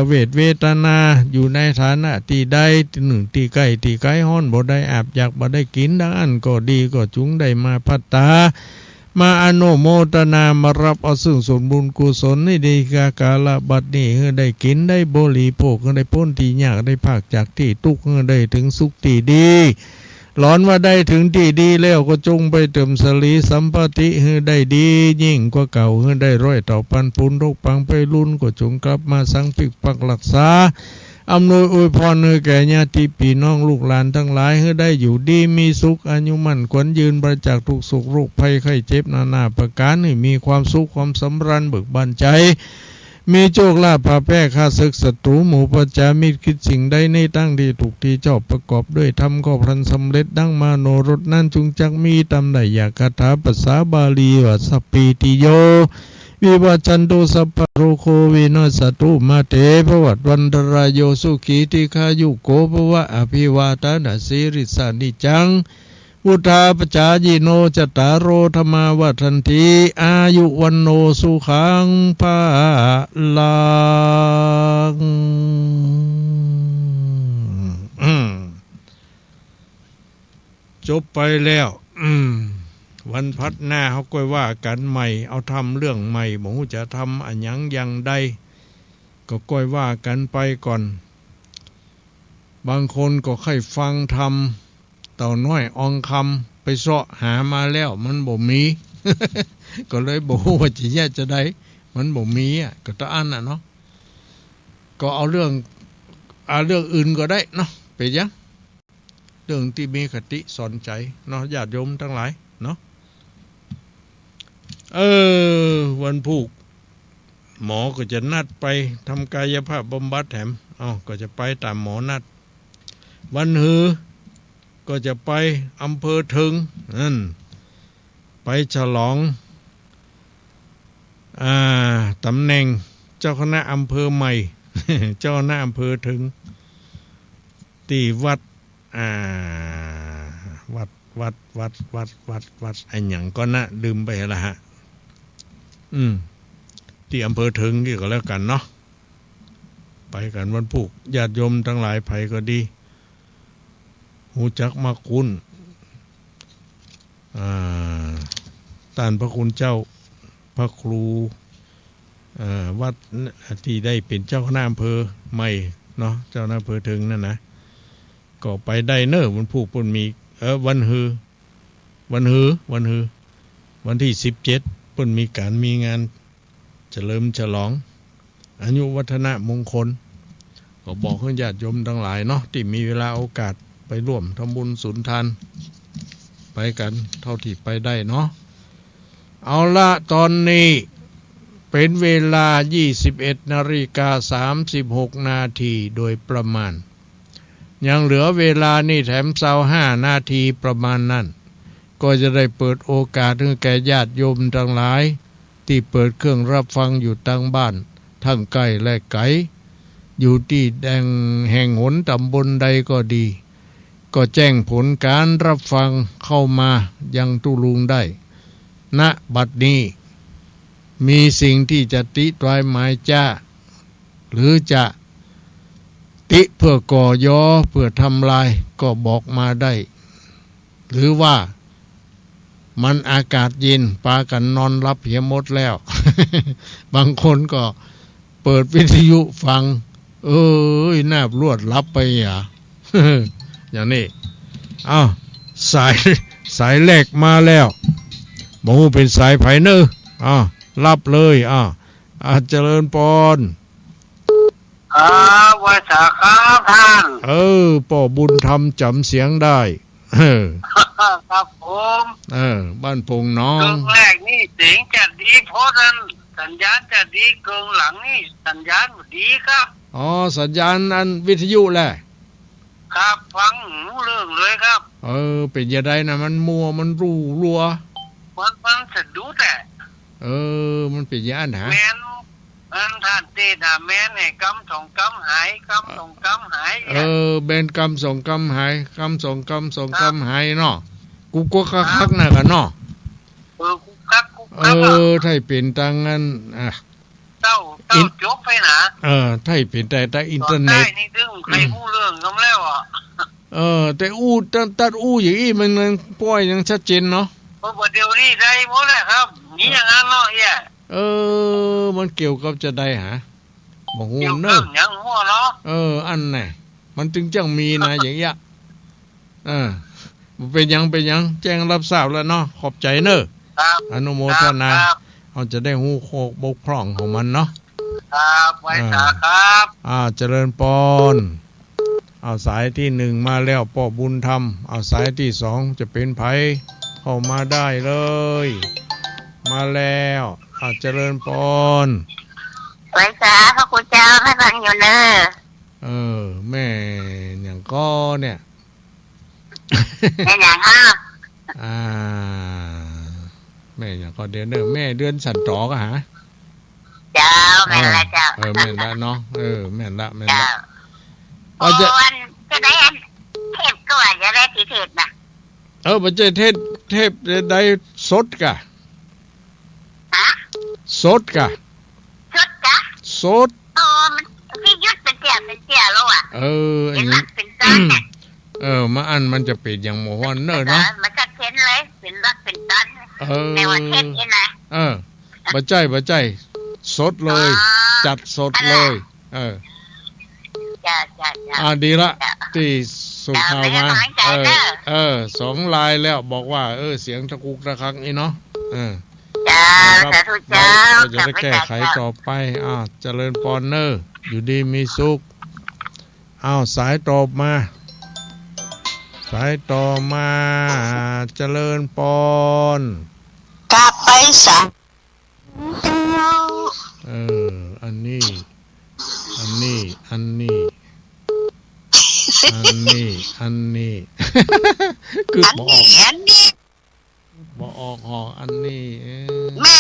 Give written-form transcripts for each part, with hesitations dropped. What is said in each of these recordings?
เวทเวทนาอยู่ในฐานะที่ใดที่หนึ่งที่ใกล้ฮ้อนบ่ได้อาบอยากบ่ได้กินดังอันก็ดีก็จุงได้มาพัตตามาอนุโมทนามารับเอาซึ่งส่วนบุญกุศลนี่ดีกาลบัดนี้ให้ได้กินได้บริโภคให้ได้พ้นที่ยากได้ภาคจากที่ทุกข์ให้ได้ถึงสุขที่ดีหลอนว่าได้ถึงที่ดีแล้วก็จงไปเติมสลีสัมปติให้ได้ดียิ่งกว่าเก่าให้ได้ร้อยเท่าพันพูนโรคปังไปรุ่นก็จงกลับมาสังปิกปักรักษาอำนวยอวยพรให้แก่ญาติพี่น้องลูกหลานทั้งหลายให้ได้อยู่ดีมีสุขอายุมั่นขวัญยืนบริจาคทุกสุขโรคภัยไข้เจ็บนาประการให้มีความสุขความสำราญเบิกบานใจมีโชคลาภผ่าแพ้ข้าศึกศัตรูหมู่ประจามิตรคิดสิ่งใดในตั้งที่ถูกที่ชอบประกอบด้วยธรรมก็พลันสำเร็จดังมาโนรสนั้นจุงจักมีตำได้อยากคาถาภาษาบาลีว่าสัพพิติโยวิวัชันตุสัพพะโรโควินาศตุมาเตภวัตวันตรายโยสุขีติขายุโกภวะอภิวาทนาสิริสานิจังวุธาปจายิโนจตารโรธรรมาวัฏันติอายุวันโนสุขังภาลังจบไปแล้ววันพัดหน้าเขาก็ว่ากันใหม่เอาทำเรื่องใหม่หมูจะทำอันยังใดก็ก้อยว่ากันไปก่อนบางคนก็ค่อยฟังทำเต่าน้อยอองคำไปเสาะหามาแล้วมันบ่มี ก็เลยบ่ฮู้ว่าจะแย่จะได้มันบ่มีก็ตะอันเนาะก็เอาเรื่องอื่นก็ได้เนาะไปยังเรื่องที่มีคติสอนใจเนาะญาติโยมทั้งหลายเนาะวันพุธหมอก็จะนัดไปทำกายภาพบำบัดแถมก็จะไปตามหมอนัดวันฮือก็จะไปอำเภอถึงนั่นไปฉลองตำแหน่งเจ้าคณะอำเภอใหม่ เจ้าคณะอำเภอถึงที่วัดวัดไอ้หยังก็นะลืมไปละฮะที่อำเภอถึงนี่ก็แล้วกันเนาะไปกันวันพุธญาติโยมทั้งหลายไผก็ดีหูจักมาคุณท่านพระคุณเจ้าพระครูวัดที่ได้เป็นเจ้าคณะอำเภอใหม่เนาะเจ้าคณะอำเภอถึงนั่นนะก็ไปได้เนอะวันพุธปุ่นมีวันฮือวันที่17ปุ่นมีการมีงานเฉลิมฉลองอายุวัฒนมงคลก็บอกให้ญาติโยมทั้งหลายเนาะที่มีเวลาโอกาสไปร่วมทำบุญสุนทานไปกันเท่าที่ไปได้เนาะเอาละตอนนี้เป็นเวลา 21:36 นาทีโดยประมาณยังเหลือเวลานี่แถม25 นาทีประมาณนั้นก็จะได้เปิดโอกาสให้แก่ญาติโยมทั้งหลายที่เปิดเครื่องรับฟังอยู่ทางบ้านทั้งใกล้และไกลอยู่ที่แห่งหนตำบลใดก็ดีก็แจ้งผลการรับฟังเข้ามายังตุลุงได้ณบัดนี้มีสิ่งที่จะติตรายหมายจ้าหรือจะติเพื่อก่อยอเพื่อทำลายก็บอกมาได้หรือว่ามันอากาศเย็นปากันนอนรับเหี่ยมดแล้ว บางคนก็เปิดวิทยุฟังน่าลวดรับไปอย่างนี้สายแรกมาแล้วหมูเป็นสายไผเนอรับเลยเจริญปอนว่าจะครับท่านป่อบุญธรรมจำเสียงได้ครับผมบ้านพงน้องเกิงแรกนี่เสียงจะดีเพราะนั้นสัญญาณจะดีเกิงหลังนี่สัญญาณดีครับสัญญาณอันวิทยุแหละครับฟังหูเรื่องเลยครับเป็นยังไงนะมันมัวมันรัวมันสะดุดมันเป็นยังไงแม่นท่านเต้น่ะแม่นให้กำ2 กำหายกำ2 กำหายเบนกำ2 กำหายกำ2 กำ2 กำหายเนาะกูก็คักๆน่ะกันเนาะกูคักถ้าเป็นตังนั้นเต้า เจ้าจบไปนะ ไทยเป็นแต่อิน ต เท อ อน ร์ ใต้ เน็ต นี่ดึงใครพูดเรื่องกันแล้วอ่ะ แต่ตัดอย่างนี้มันป้อยยังชัดเจนเนาะ เพราะว่าเดี๋ยวนี้ได้หมดแล้วครับมีอย่างนั้นเนาะเอี่ย มันเกี่ยวกับจะได้หาบ่ฮู้ เกี่ยว เน กั อะ บหยังหัวเนาะ อันไหนมันจึงจังมีนะอย่างเงี้ยเป็นยังแจ้งรับทราบแล้วเนาะขอบใจเนอะ ครับ อนุโมทนา ครับ เอาจะได้ฮู้โคกบกพร่องของมันเนาะ ครับไว้ตาครับ เจริญปนเอาสายที่ 1มาแล้วพ่อบุญธรรมเอาสายที่ 2จะเป็นไผเข้ามาได้เลย มาแล้วเจริญปน ไว้จ้าพระคุณเจ้าให้ฟังอยู่เนอะ แม่อย่างก็เนี่ย เป็นอย่างฮะ แม่อย่างก็เดือนแม่เดือนสันตอกะหา เจ้าแม่นละเจ้า แม่นละเนาะแม่นละ เจ้าโอ้วันจะได้อันเทพก็ว่าจะได้กี่เทพนะ ปัจจัยเทพได้สดกะ ฮะ สดกะ ชุดจ้ะ สด โอ้มันพี่ยุดเป็นเจียแล้วอ่ะ อั เป็น น นี้ รักเป็นต้นเนี่ย มาอันมันจะเป็นอย่างหมอวันเนอร์เนาะ มันก็เค้นเลยเป็นรักเป็นต้นในวันเทพนี่นะ ปัจจัยสดเลย จัดสดเลย จ้า ดีละที่สุข่าวมา2 ลายแล้วบอกว่าเสียงตะกุกตะคักนี่เนาะจ้าสาธุเจ้า จะได้แก้ไขต่อไปเจริญปอนเนอร์อยู่ดีมีสุขสายตอบมาเจริญปอน กลับไปสา อันนี้คือบอก อันนี้ บอกออกหอกอันนี้แม่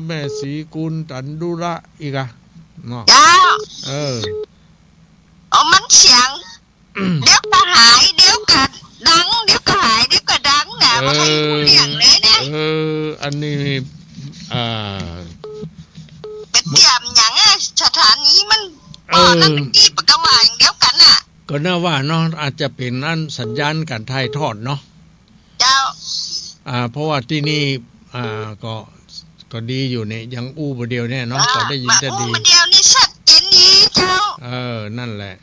แม่ศรีกุลตันดุระอีกอะเนาะ เจ้า มันเสียง เดี๋ยวก็หายเดี๋ยวก็ดังเดี๋ยวก็หายเดี๋ยวก็ดังนะมาให้ผู้เลี้ยงเลยเนี่ยอันนี้เป็นเตรียมอย่างสถานีมันนั่นดีปกว่าอย่างเดียวกันน่ะก็น่าว่าเนาะอาจจะเป็นอันสัญญาณการถ่ายทอดเนาะ เจ้าเพราะว่าที่นี่ก็ดีอยู่เนี่ยยังประเดียวเนี่ยเนาะก็ได้ยินจะดีประเดียวนี่ชัดเจนดีเจ้านั่นแหละ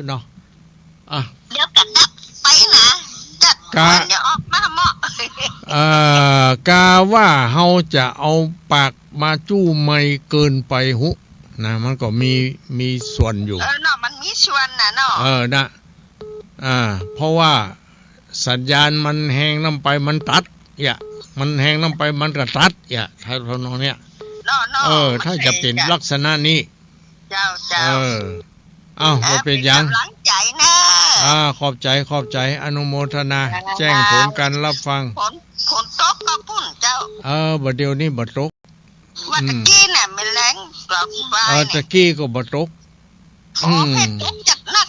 เนาะเดี๋ยวกันดับไปนะเดี๋ยวออกมาเหมาะกาว่าเฮาจะเอาปากมาจู้ไม่เกินไปหุนะมันก็มีส่วนอยู่เนาะมันมีส่วนนะเนาะนะเพราะว่าสัญญาณมันแห้งน้ำไปมันตัดมันแห้งน้ำไปมันก็ตัดถ้าเราเนี่ยถ้าจะเป็นลักษณะนี้เจ้าเราเป็นยังหลังใจนะขอบใจอนุโมทนาแจ้งผลการรับฟังผลตกก็พุ่นเจ้าบัดเดียวนี้บัดตกว่าตะกี้น่ะมันแรงกลับไปตะกี้ก็บัดตกเพชรตกจัดนัก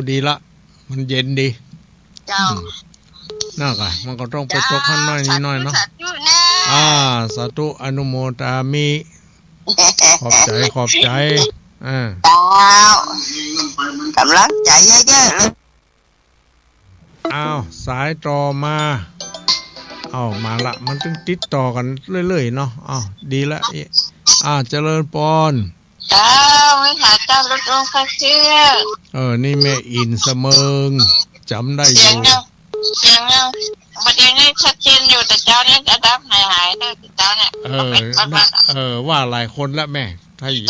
ดีละมันเย็นดีเจ้าน่ากะมันก็ต้องไปตกข้างน้อยนิดหน่อยเนาะสาธุอนุโมทามิขอบใจกำลังใจเยอะๆเลยสายต่อมามาละมันต้องติดต่อกันเรื่อยๆเนาะดีละเจริญปอนเจ้าไม่ขาดเจ้าลดลงค่าเชื่อนี่แม่อินเสมิงจำได้อยู่เสียงประเด็นนี้ชัดเจนอยู่แต่เจ้าเนี่ยจะดับหายได้เจ้าเนี่ยว่าหลายคนละแม่ถ้าอยู่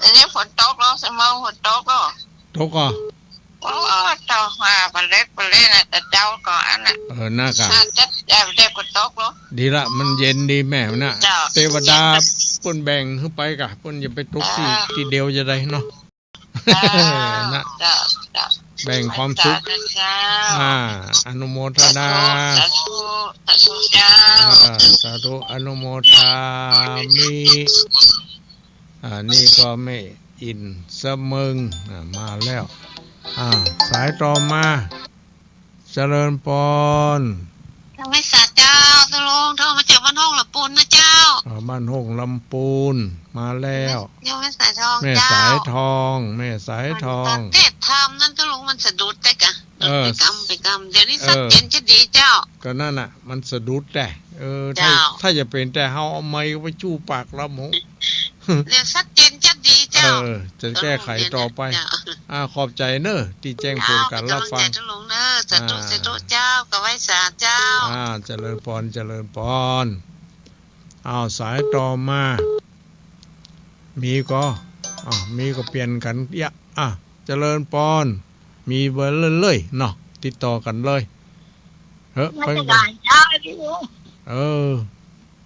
อันนี้ฝนตกแล้วสมองฝนตกแล้วตกอ่ะเจ้ามาปเล็กนะแต่เจ้าก่อนน่ะน่ากะจะเด็กฝนตกแล้วดีละมันเย็นดีแม่น่ะเทวดาเปิ้นแบ่งขึ้นไปกะเปิ้นอย่าไปตกที่เดียวจะได้เนาะนะแบ่งความสุขอนุโมทนาสาธุอนุโมทามินี่ก็ไม่อินเสมิงมาแล้วสายต่อมาเจริญปอนทำไมสาเจ้าส ตุลงโทรมาจากบ้านห้องละปูนนะเจ้า บ้านห้องลำปูนมาแล้ว ยังไม่สายทอง แม่ เจ้า สายทองแม่สายทอง เทศทำนั่นตุลงมันสะดุดได้กะไปกำเดี๋ยวนี้สักเจนจะดีเจ้าก็นั่นน่ะมันสะดุดแต่ถ้าจะเป็นแต่เฮาเอาไม้ไปจู้ปากลำหง เดี๋ยวสักเจนจะดีเจ้าจะแก้ไขต่อไปขอบใจเนอะที่แจ้งผลการรับฟังตุลงเนอะสะดุดเจ้ากับไว้สาเจ้าเจริญพรเจริญพรสายต่อมามีก็เปลี่ยนกันเจริญพรมีเบอร์เลยเนาะติดต่อกันเลยไป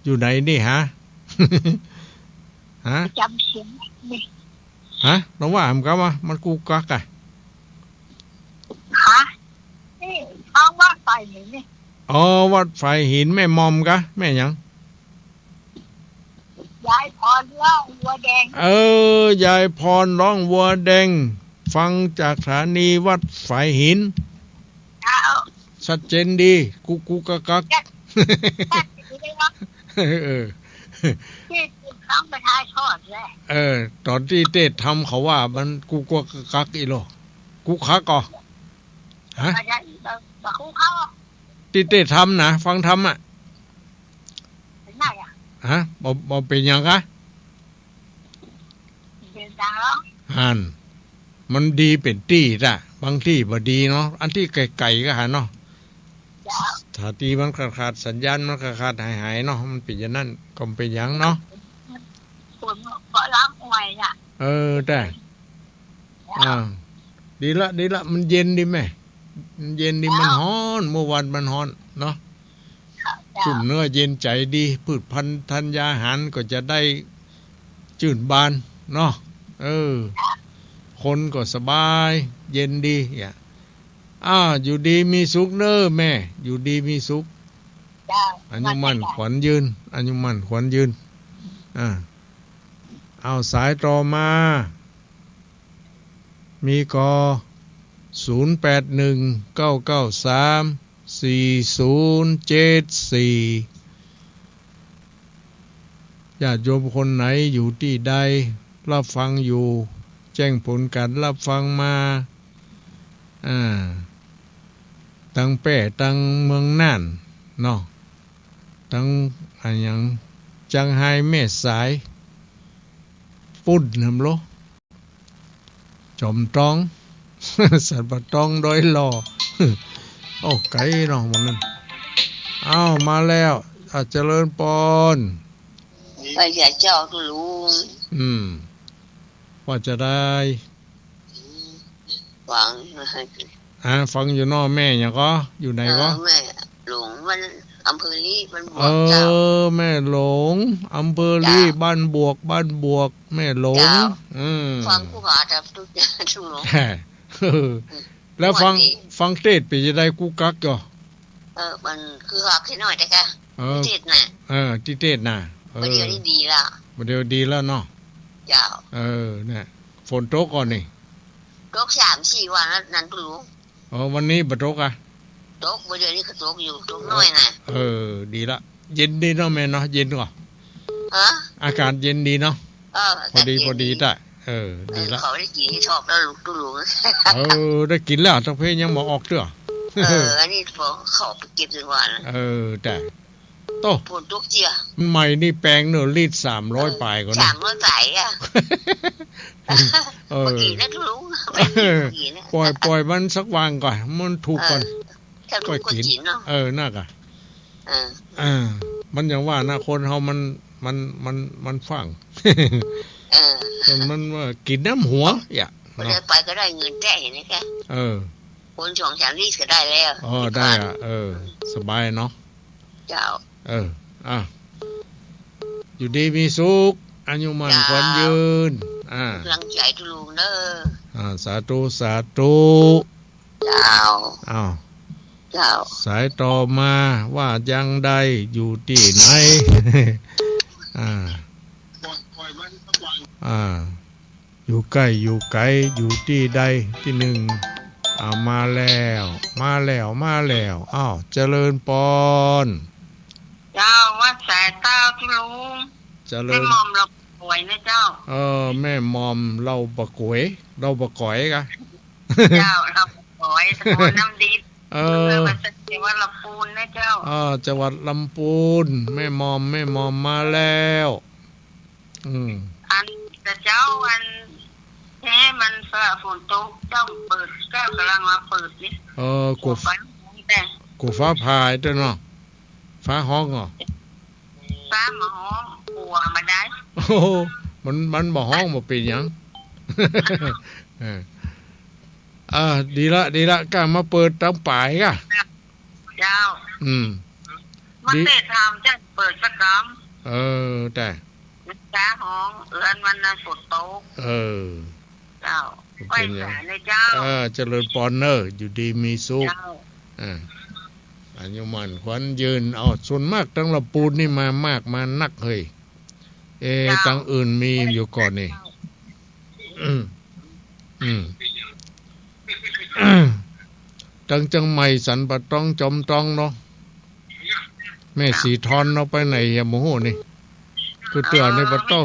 อยู่ไหนนี่ฮะ ฮะจำเสียงน้องว่าผมก็มันกูกักฮะนี่ทางวัดไฟหินนี่วัดไฟหินแม่มอมกะแม่ยังยายพรร้องวัวแดงยายพรร้องวัวแดงฟังจากสถานีวัดไฟหินชัดเจนดีกูกักที่ครั้งไปทายทอดเลยตอนที่เต้ทำเขาว่ามันกูกักอีโลกูคักฮะที่เต้ทำนะฟังทำเป็นไงบ่เป็นยังกะเป็นดังแล้วมันดีเป็นตี้จ้ะบางที่บ่ดีเนาะอันที่ไกลๆก็หาเนาะถ้าตีมันขาดสัญญาณมันขาดหายเนาะมันเป็นอย่างนั้นก็เป็นอย่างเนาะคนก็ล้างไว้น่ะแต่ดีละมันเย็นดีแม่มันเย็นดีมันร้อนเมื่อวันมันร้อนเนาะชุ่มเนื้อเย็นใจดีพืชพันธุ์ธัญญาหารก็จะได้จื่นบานเนาะคนก็สบายเย็นดีอยู่ดีมีสุขเน้อแม่อยู่ดีมีสุขอายุมั่นขวัญยืนอายุมั่นขวัญยืนเอาสายต่อมามีก0819934074ญาติโยมคนไหนอยู่ที่ใดรับฟังอยู่แจ้งผลการรับฟังมาตั้งแป้ตั้งเมืองน่านเนาะตั้งอย่างจังไห้แม่สายปุ่นนำโลจอมตอง สัตว์ปะตองโดยหล่อ โอ้ไกลเนาะมันนั้นมาแล้วเจริญปอนไปอย่าเจ้าตุลุงว่าจะได้ฟังฟังอยู่นอกแม่อย่างก็อยู่ไหนก็แม่หลงมันอำเภอลีบ้านบวกเจ้าแม่หลงอำเภอลีบ้านบวกแม่หลงฟังผู้บาดครับทุกอย่างทุกหลงแล้วฟังเทศไปจะได้กูกักก็มันคือหักให้หน่อยได้ค่ะเทศน่ะที่เทศน่ะประเดี๋ยวนี้ดีละประเดี๋ยวดีแล้วเนาะเจ้าเนี่ยฝนตกก่อนนี่ตก 3-4 วันแล้วนั้นรู้วันนี้บ่ตกตกประเดี๋ยวนี้ก็ตกอยู่ตกน้อยน่ะดีละเย็นดีเนาะแม่เนาะเย็นก่อนอากาศเย็นดีเนาะพอดีจ้ะดีละเขาได้กินที่ชอบแล้วลูกตู้ลุงได้กินแล้วทั้งเพยังบ่ออกเด้ออันนี้พอเข้าไปเก็บถึงวันแต่โตฝนตกเจียใหม่นี่แปลงเนอะลิตร300ปลายก่อน300ปลายเมื่อกี้นะลุงปล่อยมันสักวางก่อนมันถูกก่อนก็กินเนาะน่ากะมันอย่างว่านะคนเฮามันฟังมันว่ากินน้ำหัวไปก็ได้เงินแท้เห็นไหมแกคน2-3 ลิตรก็ได้แล้วได้สบายเนาะเจ้าอยู่ดีมีสุขอายุมั่นขวัญยืนกำลังใจทุลุงเด้อสาธุ เจ้าเจ้าสายต่อมาว่ายังใดอยู่ที่ไหนอยู่ใกล้อยู่ไกลอยู่ที่ใดที่หนึ่งมาแล้วเจริญปอน วัดสายเต้าที่ลุง เจริ ไม่ ญ มอมเราป่วยนะเจ้า แม่มอมเราบะก๋วยเราบะก๋อยกะ เจ้าเราป่วยตะโกนน้ำดี เอ เพื่อ อ มาสักทีว่าเราปูนนะเจ้า จังหวัดลำพูนแม่มอมมาแล้วอันแต่เจ้าอันแท้มันฝนตกเจ้าเปิดเจ้ากำลังมาเปิดนี่ กู ไปแต่ กูฟ้าพายด้วยเนาะฟ้าห้องเหรอ ฟ้าหมอปัวมาได้ โอ้โหมันบ่ห้องบ่เป็นหยัง ดีละกล้ามาเปิดตั้งป่ายกะ เจ้า มันเตะทำจะเปิดสักคำ แต่ จ้าห้องเอื้อนวันนั้นฝนตกเจ้าไปสายในเจ้า เจริญปอนเนอร์อยู่ดีมีสุข เจ้า อันยมันขวัญยืนส่วนมากตั้งละปูนนี่มามากมานักเฮ้ยตั้งอื่นมีอยู่ก่อนนี่ตั้งจังใหม่สันปะต้องจอมต้องเนาะแม่สีทอนเนาะไปไหนอย่าโมโหนี่คือเตือนในปะโต้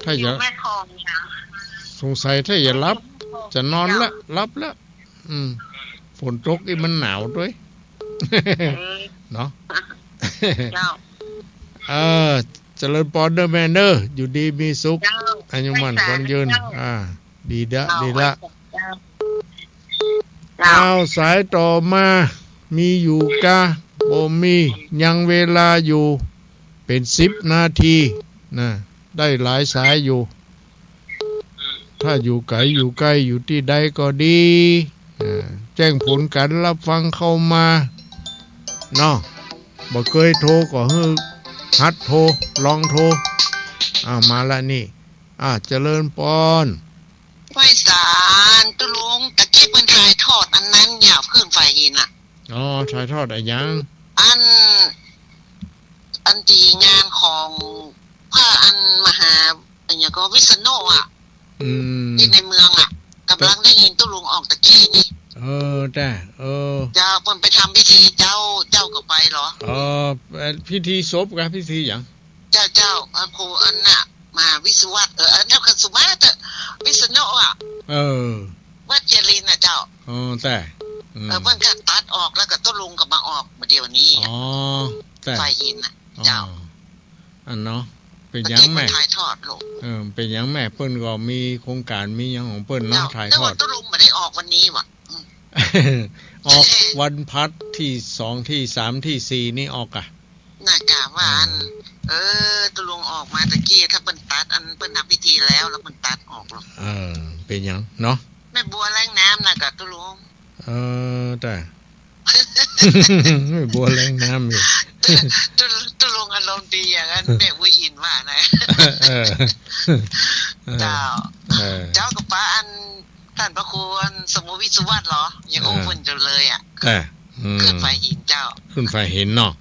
ถ้าอย่าสงสัยถ้าอย่ารับจะนอนละรับละฝนตกอีมันหนาวด้วยเนาะเจริญปอนเดอร์แมนเนอร์อยู่ดีมีสุขอายุมันคนยืนดีละสายต่อมามีอยู่กะบ่มียังเวลาอยู่เป็น10 นาทีนะได้หลายสายอยู่ถ้าอยู่ไกลอยู่ใกล้อยู่ที่ใดก็ดีแจ้งผลการรับฟังเข้ามาเนาะบ่เคยโทรก็ฮึหัดโทรลองโทรมาละนี่เจริญปอนไหว้สารตุลุงตะกี้เปิ้นถ่ายทอดอันนั้นอย่าขึ้นไฟหินถ่ายทอดอะไรยังอันดีงานของพระอันมหาอันอย่างก็วิษณุที่ในเมืองกำลังได้ยินตุลุงออกตะกี้นี่แต่เจ้าเปิ้นไปทำพิธีเจ้าก็ไปเหรอพิธีศพกับพิธีหยังเจ้าครูอันน่ะมาวิศวัตอันนั้นก็สุมาตะวิษณุวัดเจริญเจ้าแต่เพิ่นก็ตัดออกแล้วก็ตุลุงก็มาออกเดี๋ยวนี้แต่ไฟหินเจ้าอันเนาะเป็นหยังแม่ถ่ายทอดลูกเป็นหยังแม่เปิ้นก็มีโครงการมีหยังของเปิ้นเนาะถ่ายทอดตุลุงบ่ได้ออกวันนี้ว่ะออกวันพัดที่2ที่3ที่4นี่ออกน่ากะว่าตุลุงออกมาตะกี้ถ้าเปิ้นตัดอันเปิ้นทำพิธีแล้วเปิ้นตัดออกหรอกเป็นหยังเนาะแม่บัวแรงน้ำน่ะกะตุลุงแต่ไม่บัวแรงน้ำอยู่ตุลุงอารมณ์ดีอย่างนั้นแม่วิอินว่านะเจ้ากับป้าอันท่านพระครูสมุวิสุวัตรเหรอยังโอ้ฝุ่นอยู่เลยขึ้นไฟหินเจ้าขึ้นไฟหินเนาะ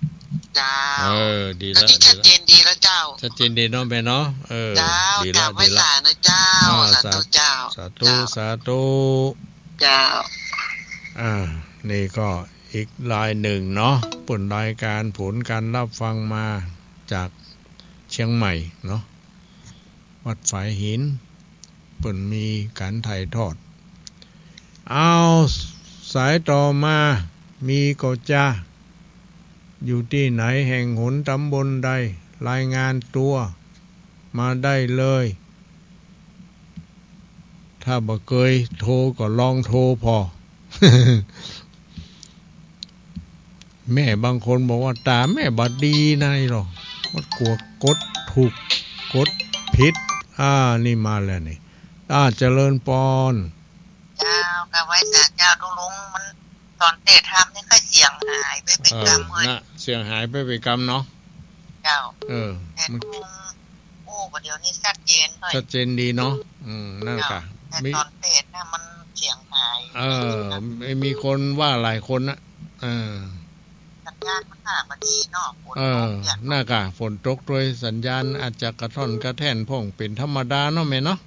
เจ้าดีแล้วชัดเจนดีแล้วเจ้าชัดเจนดีเนาะแม่เนาะเจ้าดีแล้วดีแล้วนะเจ้าสาธุเจ้าสาธุเจ้านี่ก็อีกรายหนึ่งเนาะผลรายการผลการรับฟังมาจากเชียงใหม่เนาะวัดฝายหินเปิ่นมีการถ่ายทอดสายต่อมามีก็จะอยู่ที่ไหนแห่งหนตำบลใดรายงานตัวมาได้เลยถ้าบ่เคยโทรก็ลองโทรพอ แม่บางคนบอกว่าตาแม่บัดดีนายหรอกมันกลัวกดถูกกดผิดนี่มาแล้วนี่เจริญปอนเจ้ากับไว้สาเจ้าตุลุงมันตอนเตะทำนี่ค่อยเสียงหายไปกรรมเลยเสียงหายไปกรรมเนาะเจ้ามันเดี๋ยวนี้ชัดเจนเลยชัดเจนดีเนาะนั่นค่ะตอนเตะน่ะมันเสียงหายมีคนว่าหลายคนนะสัญญาณมันหามาดีเนาะน่ากะฝนตกด้วยสัญญาณอาจจะกระท่อนกระแท่นพ่องเป็นธรรมดาเนาะแม่เนาะ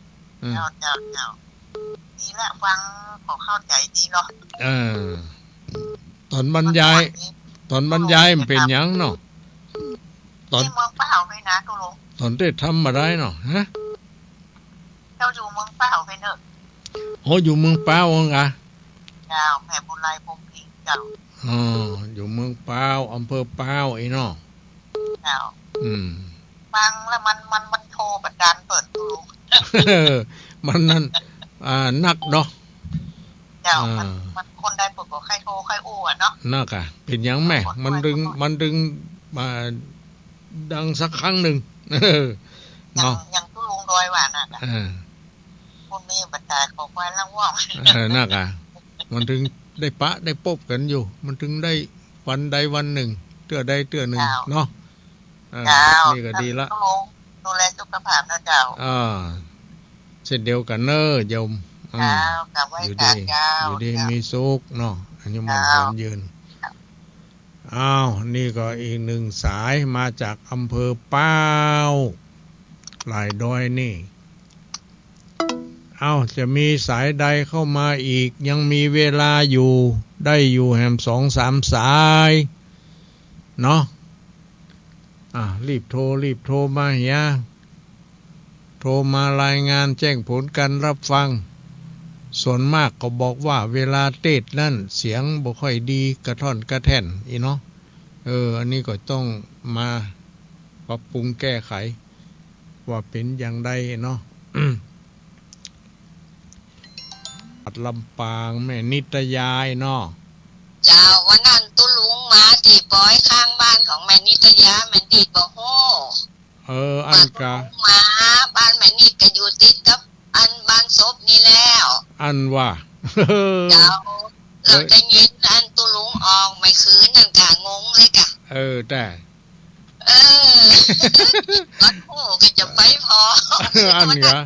เจ้าดีละฟังขอเข้าใจดีเนาะตอนบรรยาย ตอนบรรยายมันเป็นหยังเนาะตอน ที่เมืองเปล่าไปนะตุลุง ตอนเต้ทำมาได้เนาะฮะ เจ้าอยู่เมืองเปล่าไปเนอะ โอ้อยู่เมืองป้าวงอ่ะ เจ้าแม่บุญไลพงพิงเจ้า อ๋ออยู่เมืองป้าวอำเภอป้าวไอ้เนาะ เจ้า อืม ฟังแล้วมันโทรบันดาลเปิดตุลุง มันนั่นนักเนาะ เจ้ามันคนได้เปิดบอกใครโทรใครอู้อ่ะเนาะ นักอ่ะเป็นหยังแม่มันดึงมาดังสักครั้งหนึ่ง อย่างตุลุงดอยหวานอ่ะ คนมีบรรดาของไว้ล่างว่าง นักอ่ะมันถึงได้ปะได้พบกันอยู่ มันถึงได้วันใดวันหนึ่งเตื้อใดเตื้อหนึ่งเนาะ เจ้า นี่ก็ดีละ ตุลุงดูแลสุขภาพนะเจ้า เช่นเดียวกันเนอะโยม เจ้ากับไว้ อยู่ กั ดี นเจ้า อยู่ดีมีสุขเนาะอันนี้มันคนยืนอ้าวนี่ก็อีกหนึ่งสายมาจากอำเภอป้าวหลายดอยนี่จะมีสายใดเข้ามาอีกยังมีเวลาอยู่ได้อยู่แหม2-3 สายเนาะรีบโทรมาเฮียโทรมารายงานแจ้งผลการรับฟังส่วนมากก็บอกว่าเวลาเทศนั่นเสียงบ่ค่อยดีกระท่อนกระแท่นอีเนาะอันนี้ก็ต้องมาปรับปรุงแก้ไขว่าเป็นอย่างไรเนาะ ลำปางแม่นิตยายเนาะ เจ้าวันนั้นตุลุงมาตีปอยข้างบ้านของแม่นิตยาแม่นิดบอกโหอันกะมาบ้านแม่นิดก็อยู่ติดกับอันบ้านศพนี่แล้วอันว่า เจ้าเราจะยินอันตุลุงออกไม่คืนนั่นกะงงเลยกะแต่วัดโหก็จะไปพออันกะ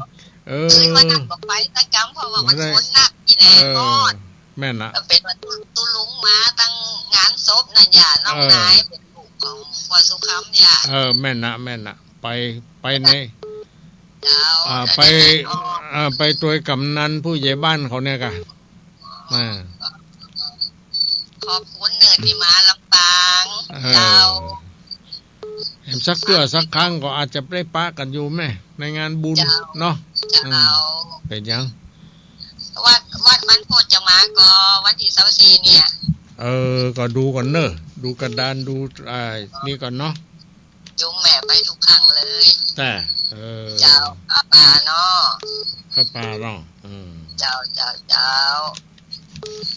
คืนวันนั้นก็ไปตะกำเพราะว่ามันฝนหนักอีแน่ก่อนแม่นนะเป็นว่าตุลุงมาตั้งงานศพนั่นอย่าน้องนายเป็นลูกของพ่อสุขำอย่าแม่นนะไปในไปตัวกำนันผู้ใหญ่บ้านเขาเนี่ยกะขอบคุณเนิร์ที่มาลำปางเจ้าเห็นสักเกือสักครั้งก็อาจจะได้ปะกันอยู่แม่ในงานบุญเนาะเป็นยังวัดมันโพธิ์จะมาก็วันที่24เนี่ยก็ดูก่อนเนอะดูกระดานดูนี่ก่อนเนาะจุงแม่ไปทุกครั้งเลยแต่เจ้าป่าเนาะป่าเนาะเจ้า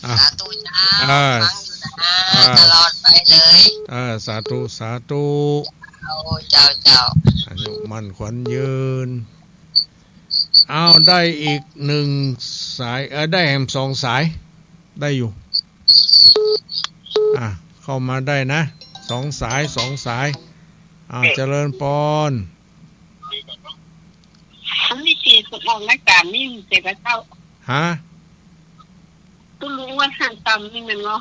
สาธุนะฟังอยู่นะตลอดไปเลยสาธุเจ้าอายุมั่นขวัญยืนได้อีก1 สายได้แหม2 สายได้อยู่เข้ามาได้นะ2 สายเจริญปอนนี่สิสุดออกรายการนี่เสร็จแล้วเจ้าฮะตุลุงว่าหันต่ำนี่มันเนาะ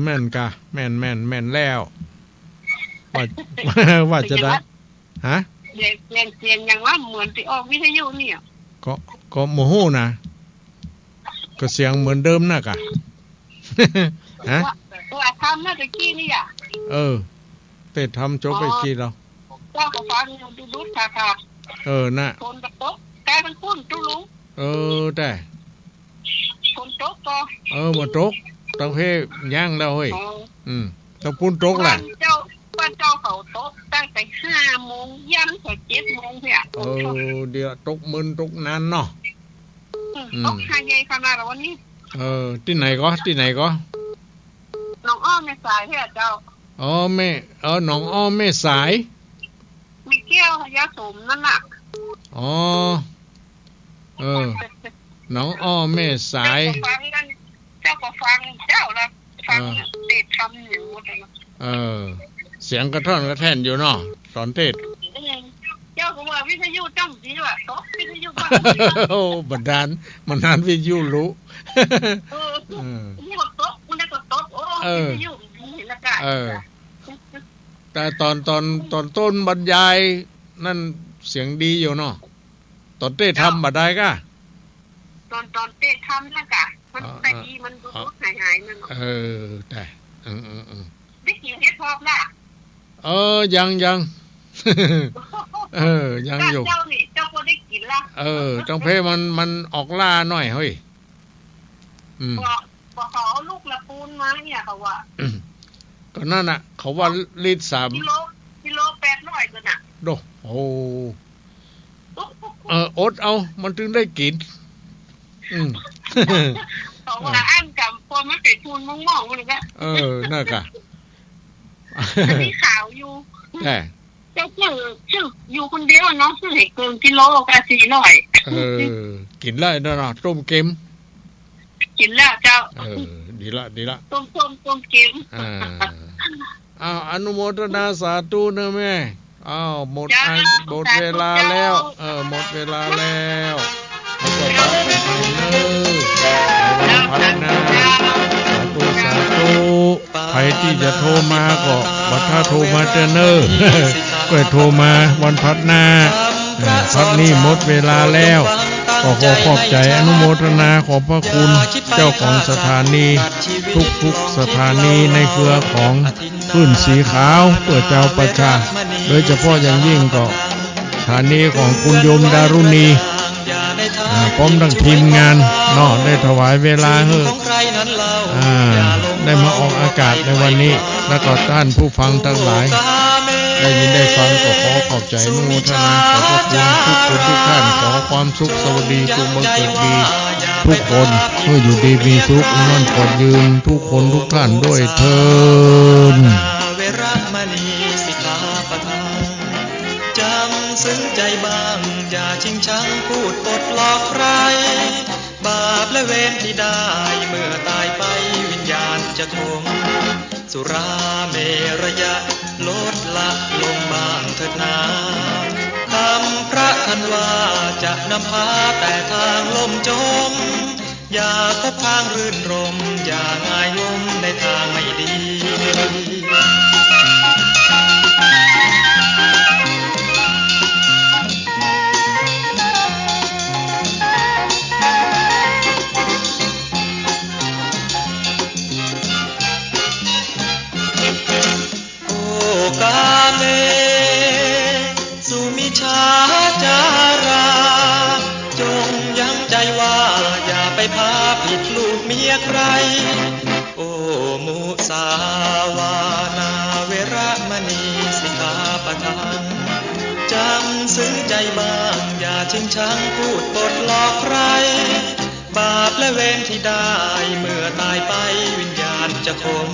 แม่นกะแม่นแล้วว่าจะได้ฮะเล่นเสียงอย่างว่าเหมือนที่ออกวิทยุเนี่ยก็โมโหนะก็เสียงเหมือนเดิมนะกะฮะตัวทำน่าจะกี้นี่อ่ะเตะทำจบไปกี้แล้วเจ้าก็ฟังดูค่ะน่ะคนตะโต๊ะกลายเป็นคุณตุลุงแต่คนโต๊ะก็มาโต๊ะตะเพย่างแล้วเฮ้ยตะปุ้นโต๊ะแหละบ้านเจ้าเขาโต๊ะตั้งแต่5 โมงยันถึง7 โมงเนี่ยเดี๋ยวตกมึนตกนานเนาะตกหาใหญ่ขนาดวันนี้ที่ไหนก็น้องอ้อมแม่สายเจ้าน้องอ้อมแม่สายมีแก้วยาสูบนั่นน่ะน้องอ้อมแม่สายเจ้าก็ฟังเจ้าละฟังเทศทำอยู่เสียงกระท่อนกระแท่นอยู่เนาะสอนเทศเจ้าก็ว่าวิทยุจังสิว่ะตกวิทยุบ้างบันดาลมันนานวิทยุรู้นี่ก็ตกมันได้ก็ตกวิทยุนี่ละกันแต่ตอนต้นบรรยายนั่นเสียงดีอยู่เนาะตอนเต้ทำบัดได้กะตอนเต้ทำนะกะมันไปดีมันดูหายนั่นแต่ ได้กินเฮ็ดพอกล่ะยัง ยังอยู่เจ้านี่เจ้าก็ได้กินละจังเพมันออกล่าหน่อยเฮ้ยก็เขาเอาลูกละปูนมาเนี่ยเขาว่าก็นั่นน่ะเขาว่าลิตร3กิโล800ตัวน่ะโดโอ้อดเอามันถึงได้กินเขาว่าอันกับพอมันไปปูนมองๆเลยก็น่ากะมีขาวอยู่แต่เจ้าชื่ออยู่คนเดียวน้องซื้อให้เกินกิโลก็400กินแล้วนะต้มเค็มกินแล้วเจ้าดีละต้มเค็มอนุโมทนาสาธุนะแม่หมดเวลาแล้วหมดเวลาแล้วขอบคุณพัฒนาสาธุใครที่จะโทรมาก็บัดถ้าโทรมาเจอเนอก็โทรมาวันพัฒนาพัฒนี้หมดเวลาแล้วก็ขอขอบใจอนุโมทนาขอบพระคุณเจ้าของสถานีทุกสถานีในเครือของขึ้นสีขาวเพื่อเจ้าประชาโดยเฉพาะอย่างยิ่งก็สถานีของคุณโยมดารุณีพร้อมทั้งทีมงานได้ถวายเวลาได้มาออกอากาศในวันนี้แล้วก็ท่านผู้ฟังทั้งหลายได้ยินได้ฟังก็ขอขอบใจอนุโมทนาขอบพระคุณทุกท่านขอความสุขสวัสดีจงบังเกิดมีทุกคนเพื่ออยู่ดีมีสุขมั่นคงยืนทุกคนทุกท่านด้วยเถิดจำซึ้งใจบ้างอย่าชิงชังพูดปดหลอกใครบาปและเวรที่ได้เมื่อตายไปวิญญาณจะทงสุราเมรยะลดละลงบ้างเถิดนาคำพระท่านว่าจะนำพาแต่ทางลมจมอย่าพบทางรื่นรมอย่าง่ายงมในทางไม่ดีกาเมสุมิชาจาราจงย้ำใจว่าอย่าไปพาผิดลูกเมียใครโอ้มุสาวานาเวรมณีสิกขาปะทังจำซึ้งใจบ้างอย่าชิงชังพูดปดหลอกใครบาปและเวรที่ได้เมื่อตายไปวิญญาณจะคม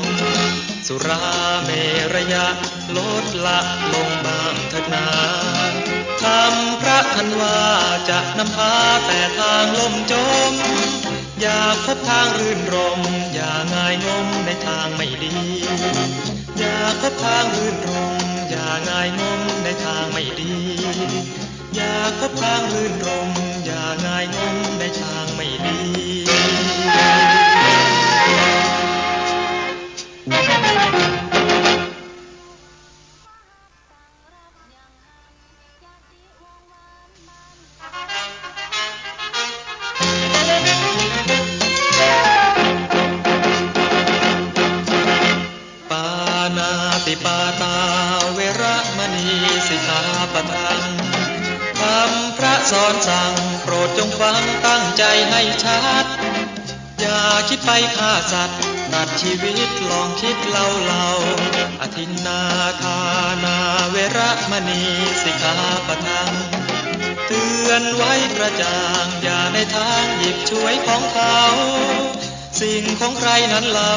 สุราเมรยะลดละลงบ้างเถิดนาคำพระท่านว่าจะนำพาแต่ทางลมจมอย่าพบทางรื่นรมอย่าง่ายงมในทางไม่ดีอย่าพบทางรื่นรมอย่าง่ายงมในทางไม่ดีอย่าพบทางรื่นรมอย่าง่ายงมในทางไม่ดีปานาติปาตาเวรมณีสิกขาปะทังคำพระสอนสั่งโปรดจงฟังตั้งใจให้ชัดอย่าคิดไปฆ่าสัตว์ตัดชีวิตลองคิดเล่าอทินนาทานาเวรมณีสิกขาปะทังเตือนไว้กระจ่างอย่าในทางหยิบช่วยของเขาสิ่งของใครนั้นเล่า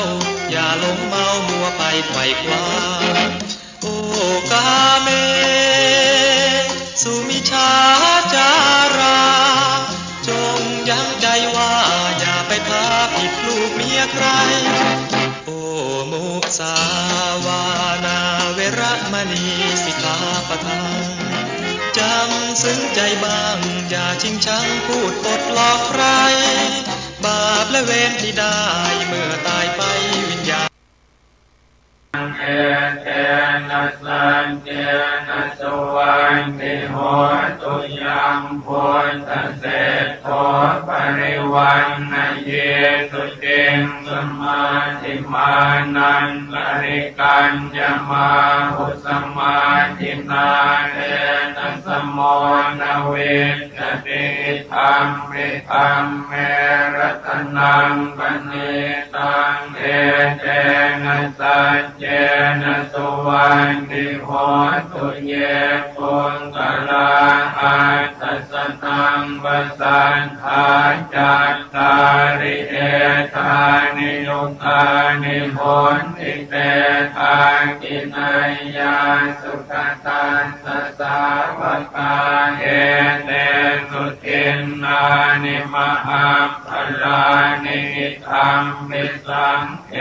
อย่าหลงเมามัวไปไขว่คว้าโอ้กาเมสุมิชาจาราจงยั้งใจว่าอย่าไปพาผิดลูกเมียใครโอ้มุสาวานาเวรมณีสิกขาปะทังจำซึ้งใจบ้างอย่าชิงชังพูดปดหลอกใครบาปและเวรที่ได้เมื่อตายไปวิญญาณเอเตนะสันเตนะสวันติโหตุยังพุทธเศรษฐปริวันน เยสุเตงสมาธิมานันลริกัญญมาหุสมาธินาเรนัสโมนาเวจติธรรมมิธรรมเมรัตนังปณิตังเอเตนะสัจเจนะสุวันติโหตุเยปุงกลาอัตตสตังวสันทาจัตตาริเอตานิยุตานิโหติเตทากินัยยาสุขตัสสะสาวกาเอเตสุทินนานิมหาภลานิธรรมมิสังเข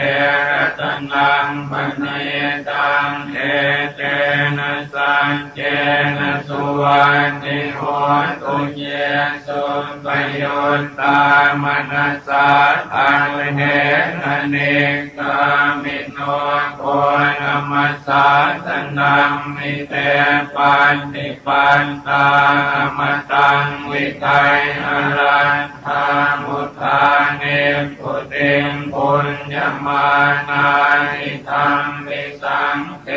รัตนังปณิตังเอเตนะสัจเจนะสุวันติโหตุเยสุปโยตามนัสสะอันเหนะเนกามิโนโกนัมมัสสะตนัมมิเตปันติปันตามตังวิไทยอรันธามุทาเนปุติงปุญญมานานิธรรมมิสังเข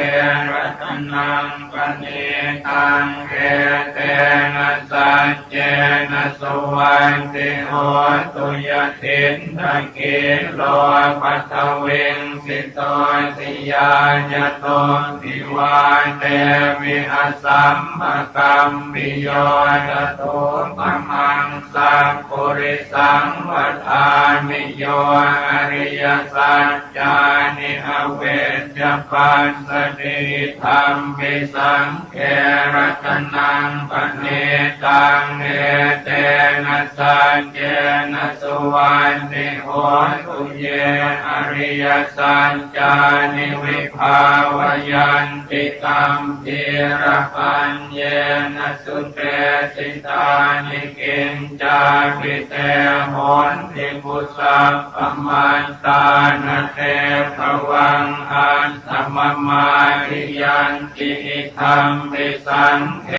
รัตนังปณิตังเอเตนะสัจเจนะสุวันติโหตุยทินทกิโลปัทเวงสิโตสิยายโตติวาเตวิหัสสัมภกัมปิโยตโตปมังสัพปุริสังวัฏามิโยอริยสัจจานิอเวชปัสสติธรรมปิสังเขรัตนังปณิตังเอเตนะสัจเจนะสุวันติโหตุเยอริยสัจจานิวิภาวยันติตัมพีระปัญเยนะสุเตสิตานิกิญจาปิเตโหนติปุสัพพมันตานะเตภวังอันธรรมมาทิยันติธรรมปิสังเข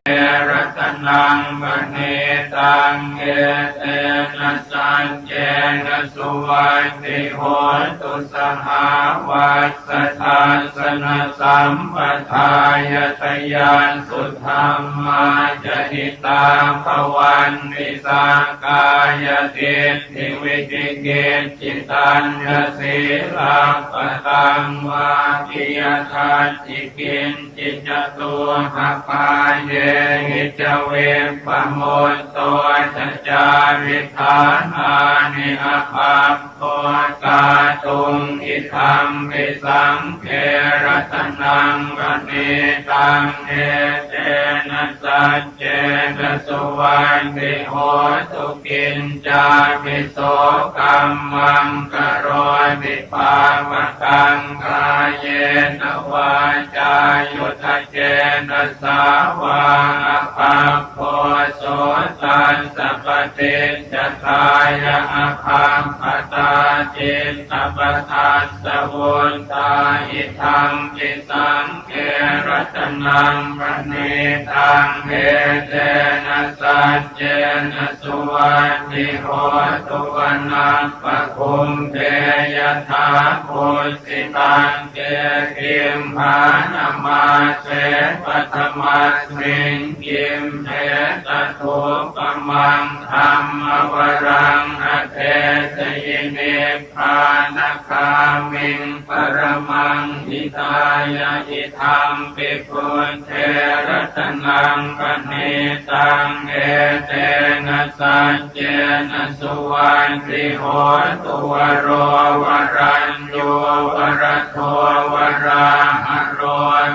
รัตนังปณิตังเอเตนะสัจเจนะสุวันติโหตุสหาวัสสทาสนะสัมปทายตยานสุธรรมาจหิตาภวันติสากายติทิวิจิกิจจิตัญญสีลาปตังวาทิยทัจจิกินจิจตัวหปายเยหิจเวปโมตโตจัจจาริธานานิอาภาพโตกาตุงอิธัมปิสังเขรัตนังปณิตังเอเตนะสัจเจนะสุวันติโหตุกิญจาปิโสกัมมังกโรติภาวกังกายเยนวาจายุทธเจนะสาวาภาโพโสตัสสะปฏิจจทายะอภาปตาจิตตปทัสสะวุนตาอิธัมปิสังเขรัตนังปณิตังเอเตนะสัจเจนะสุวันติโหตุวันนังปะคุมเตยถาปุสิตังเกขิมภานามาเสปัทมัสมิงกิมเทตถุปมังธรรมวรังอเทสยิเนพานคามิงปรมังหิตายะหิธรรมปิปุญเทรัตนังปณิตังเอเตนะสัจเจนะสุวันติโหตุวโรวรัญโยวรโทวราหะโร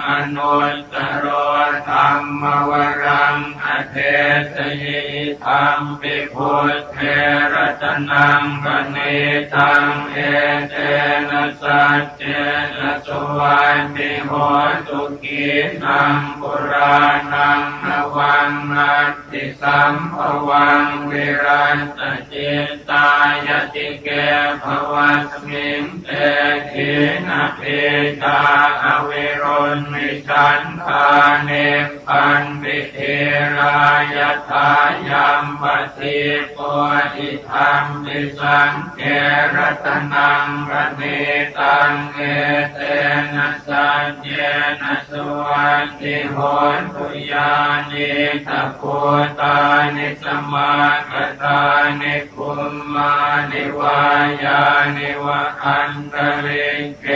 อนุตตโรธรรมวรังอเทสยิธรรมปิพุทธเทรัตนังปณิตังเอเตนะสัจเจนะสุวันติโหตุกีนังปุรานังนวังนัน ติสัมภวังวิรัตจิตตายติเกภวัสมิงเตถินะเพตาอวิรุณมิชันทาเนปันปิเทรายทายัมปติโพธิธรรมปิสังเกรัตนังระเนตังเอเตนะสัจเจนะสุวัตติโหตุยานิทัพโพตานิสมาคตานิคุมมานิวายานิวะอันตริเก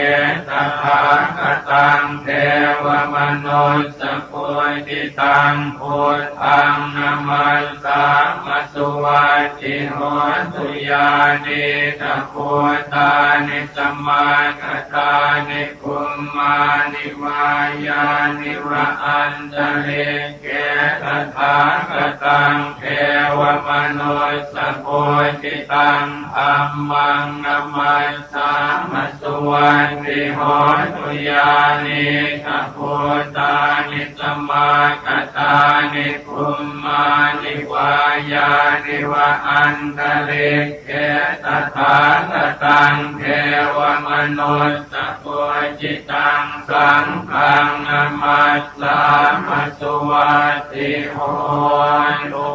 ตถาคตังเทวมนุสสะโพธิตังพุทธังนะมัสสามัสสุวัตติโหตุยานิทัพโพตานิสมาคตานิคุมมานิวายานิวะอันตริเกตถาคตังเทวมนุสสะโพธิตังธัมมังนะมัสสามัสสุวัตติโหตุยานิทัพโพตานิสมาคตานิคุมมานิวายานิวะอันตริเกตถาคตังเทวมนุสสะโพธิตังสังฆังนะมัสสามัสสุวัตติโหตุ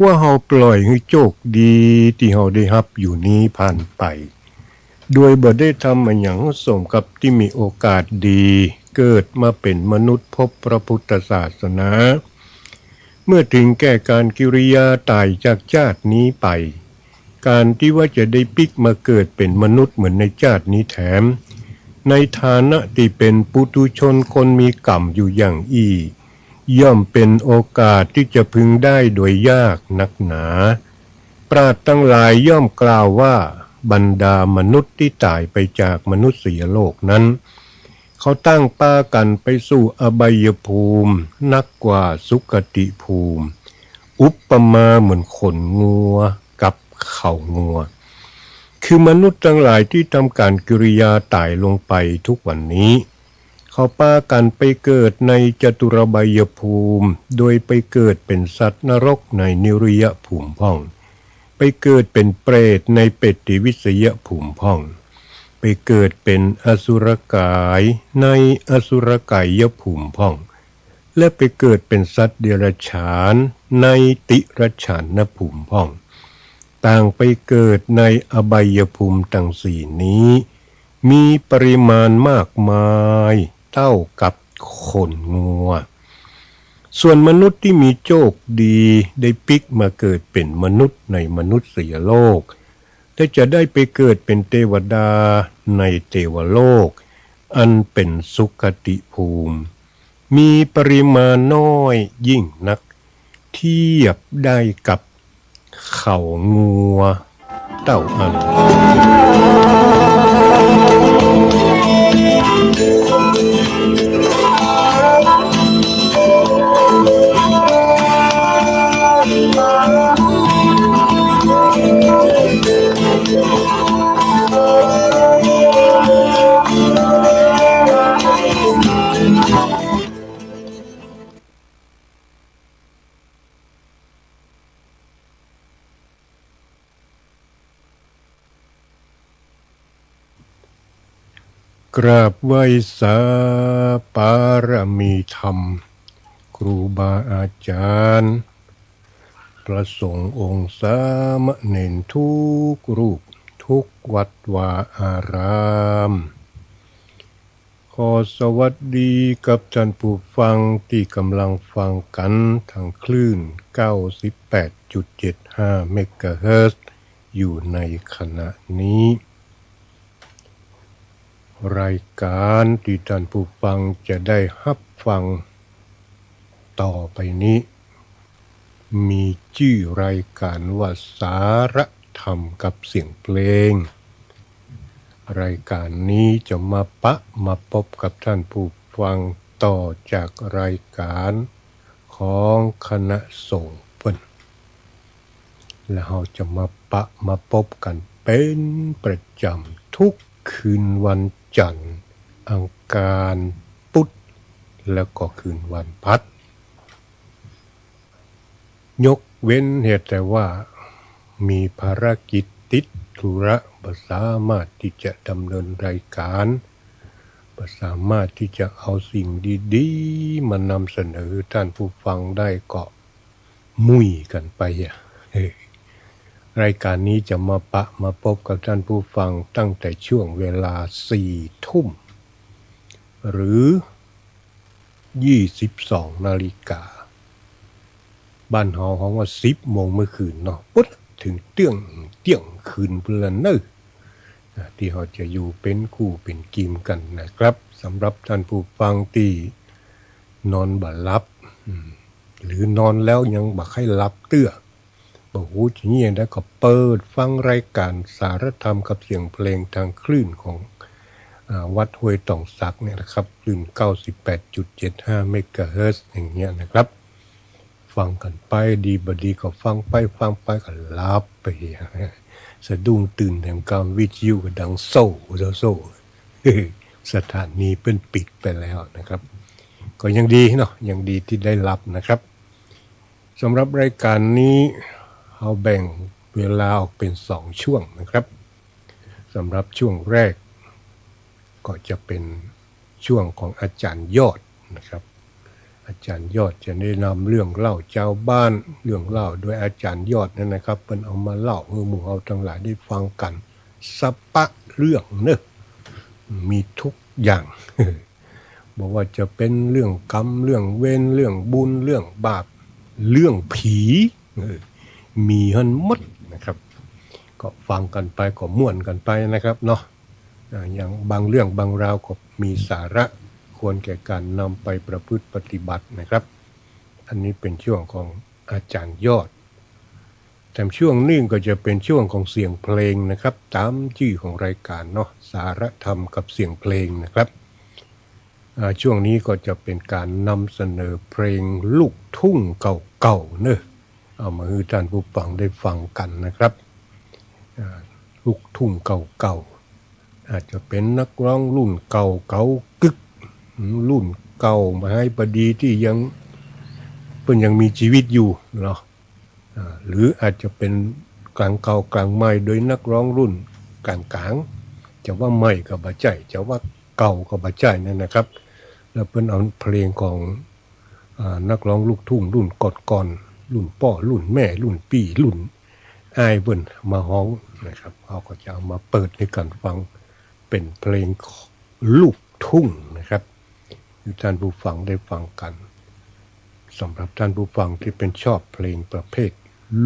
ว่าเฮาปล่อยให้โชคดีที่เฮาได้รับอยู่นี้ผ่านไปโดยบ่ได้ทำอันหยังสมกับที่มีโอกาสดีเกิดมาเป็นมนุษย์พบพระพุทธศาสนาเมื่อถึงแก่การกิริยาตายจากชาตินี้ไปการที่ว่าจะได้ปิกมาเกิดเป็นมนุษย์เหมือนในชาตินี้แถมในฐานะที่เป็นปุถุชนคนมีกรรมอยู่อย่างอี้ย่อมเป็นโอกาสที่จะพึงได้โดยยากนักหนาปราชญ์ทั้งหลายย่อมกล่าวว่าบรรดามนุษย์ที่ตายไปจากมนุษยโลกนั้นเขาตั้งป้ากันไปสู่อบายภูมินักกว่าสุคติภูมิอุปมาเหมือนขนงัวกับเข่างัวคือมนุษย์ทั้งหลายที่ทำการกิริยาตายลงไปทุกวันนี้เขาป้ากันไปเกิดในจตุรบายภูมิโดยไปเกิดเป็นสัตว์นรกในนิริยภูมิพ่องไปเกิดเป็นเปรตในเปตติวิสยภูมิพ่องไปเกิดเป็นอสุรกายในอสุรกายภูมิพ่องและไปเกิดเป็นสัตว์เดรัจฉานในติรัจฉานภูมิพ่องต่างไปเกิดในอบายภูมิทั้งสี่นี้มีปริมาณมากมายเท่ากับขนงัวส่วนมนุษย์ที่มีโชคดีได้ปิกมาเกิดเป็นมนุษย์ในมนุษยโลกและจะได้ไปเกิดเป็นเทวดาในเทวโลกอันเป็นสุคติภูมิมีปริมาณน้อยยิ่งนักเทียบได้กับเข่างัวเต้าอันกราบไหว้สาปารมีธรรมครูบาอาจารย์พระสงฆ์องค์สามเณรทุกรูปทุกวัดวาอารามข อสวัสดีกับท่านผู้ฟังที่กำลังฟังกันทางคลื่น 98.75 เมกะเฮิรตซ์อยู่ในขณะนี้รายการที่ท่านผู้ฟังจะได้รับฟังต่อไปนี้มีชื่อรายการว่าสารธรรมกับเสียงเพลงรายการนี้จะมาพบกับท่านผู้ฟังต่อจากรายการของคณะสงฆ์เพิ่นแล้วเราจะมาพบกันเป็นประจำทุกคืนวันจันทร์อังคารพุธแล้วก็คืนวันพฤหัสยกเว้นเหตุแต่ว่ามีภารกิจติดธุระบ่สามารถที่จะดำเนินรายการบ่สามารถที่จะเอาสิ่งดีๆมานำเสนอท่านผู้ฟังได้ก็มุ่ยกันไปรายการนี้จะมาพบกับท่านผู้ฟังตั้งแต่ช่วงเวลา 4 ทุ่มหรือ22 นาฬิกาบ้านเฮาของว่า10 โมงเมื่อคืนเนาะปุ๊บถึงเที่ยงคืนเพื่อนเนอะที่เราจะอยู่เป็นคู่เป็นกีมกันนะครับสำหรับท่านผู้ฟังที่นอนบ่หลับหรือนอนแล้วยังบ่ค่อยหลับเตื้อบ่ฮู้จะเงียได้ก็เปิดฟังรายการสารธรรมกับเสียงเพลงทางคลื่นของวัดห้วยต่องสักเนี่ยนะครับคลื่น 98.75 เมกะเฮิรตซ์อย่างเงี้ยนะครับฟังกันไปดีบดีก็ฟังไปก็หลับไปสะดุ้งตื่นแห่งการวิทยุก็ดังโซ่สถานีเป็นปิดไปแล้วนะครับก็ยังดีเนาะยังดีที่ได้รับนะครับสำหรับรายการนี้เราแบ่งเวลาออกเป็น2ช่วงนะครับสำหรับช่วงแรกก็จะเป็นช่วงของอาจารย์ยอดนะครับอาจารย์ยอดจะได้นำเรื่องเล่าชาวบ้านเรื่องเล่าโดยอาจารย์ยอดนั่นนะครับเพิ่นเอามาเล่าให้หมู่เฮาทั้งหลายได้ฟังกันสัปปะเรื่องเนอะมีทุกอย่าง บอกว่าจะเป็นเรื่องกรรมเรื่องเวรเรื่องบุญเรื่องบาปเรื่องผีมีหันหมดนะครับก็ฟังกันไปก็ม่วนกันไปนะครับเนาะอย่างบางเรื่องบางราวก็มีสาระควรแก่การนำไปประพฤติปฏิบัตินะครับอันนี้เป็นช่วงของอาจารย์ยอดแต่ช่วงนี้ก็จะเป็นช่วงของเสียงเพลงนะครับตามชื่อของรายการเนาะสารธรรมกับเสียงเพลงนะครับช่วงนี้ก็จะเป็นการนำเสนอเพลงลูกทุ่งเก่าๆเนอะเอามาให้ท่านผู้ฟังได้ฟังกันนะครับลูกทุ่งเก่าๆอาจจะเป็นนักร้องรุ่นเก่าๆกึกรุ่นเก่ามาให้พอดีที่ยังเพิ่นยังมีชีวิตอยู่เนาะหรืออาจจะเป็นกลางเก่ากลางใหม่โดยนักร้องรุ่นกลางจะว่าใหม่ก็บ่ใช่จะว่าเก่าก็บ่ใช่นั่นนะครับแล้วเพิ่นเอาเพลงของนักร้องลูกทุ่งรุ่นก่อนรุ่นพ่อรุ่นแม่รุ่นพี่รุ่นอ้ายเพิ่นมาฮ้องนะครับเขาก็จะเอามาเปิดให้กันฟังเป็นเพลงลูกทุ่งนะครับให้ท่านผู้ฟังได้ฟังกันสำหรับท่านผู้ฟังที่เป็นชอบเพลงประเภท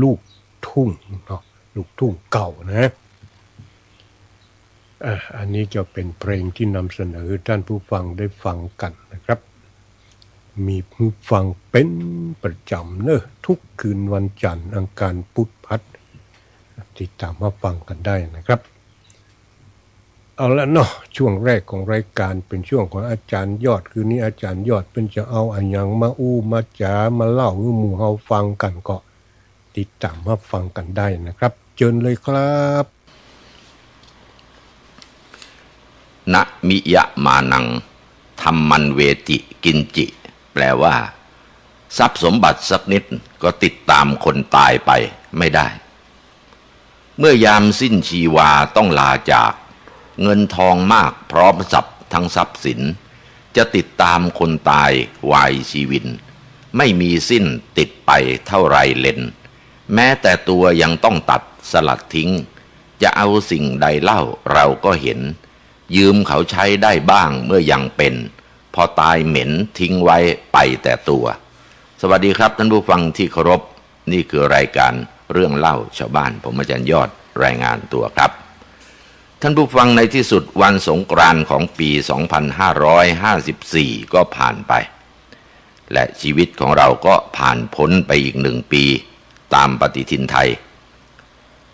ลูกทุ่งเนาะลูกทุ่งเก่านะอันนี้จะเป็นเพลงที่นำเสนอท่านผู้ฟังได้ฟังกันนะครับมีผู้ฟังเป็นประจำเนอะทุกคืนวันจันทร์อังคารพุธพฤหัสติดตามมาฟังกันได้นะครับเอาละเนาะช่วงแรกของรายการเป็นช่วงของอาจารย์ยอดคือนี้อาจารย์ยอดเป็นจะเอาอันยังมามาจ๋ามาเล่าให้หมู่เฮาฟังกันก็ติดตามมาฟังกันได้นะครับเชิญเลยครับนะมิยะมานังธรรมันเวจิกินจิแปลว่าทรัพย์สมบัติสักนิดก็ติดตามคนตายไปไม่ได้เมื่อยามสิ้นชีวาต้องลาจากเงินทองมากพร้อมทรัพย์ทั้งทรัพย์สินจะติดตามคนตายวายชีวินไม่มีสิ้นติดไปเท่าไรเล่นแม้แต่ตัวยังต้องตัดสลัดทิ้งจะเอาสิ่งใดเล่าเราก็เห็น ยืมเขาใช้ได้บ้างเมื่อยังเป็นพอตายเหม็นทิ้งไว้ไปแต่ตัว สวัสดีครับท่านผู้ฟังที่เคารพนี่คือรายการเรื่องเล่าชาวบ้านผมอาจารย์ยอดรายงานตัวครับท่านผู้ฟังในที่สุดวันสงกรานต์ของปี 2554 ก็ผ่านไปและชีวิตของเราก็ผ่านพ้นไปอีก1 ปีตามปฏิทินไทย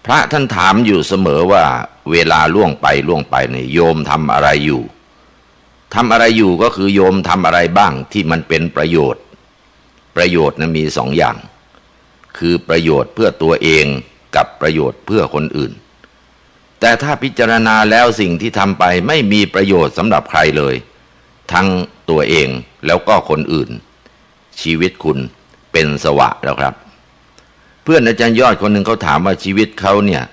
พระท่านถามอยู่เสมอว่าเวลาล่วงไปเนี่ยโยมทำอะไรอยู่ก็คือโยมทำอะไรบ้างที่มันเป็นประโยชน์นะมี2 อย่างคือประโยชน์เพื่อตัวเองกับประโยชน์เพื่อคนอื่นแต่ถ้าพิจารณาแล้วสิ่งที่ทำไปไม่มีประโยชน์สำหรับใครเลยทั้งตัวเองแล้วก็คนอื่นชีวิตคุณเป็นสวะแล้วครับเพื่อนอาจารย์ยอดคนหนึ่งเขาถามว่าชีวิตเขาเนี่ย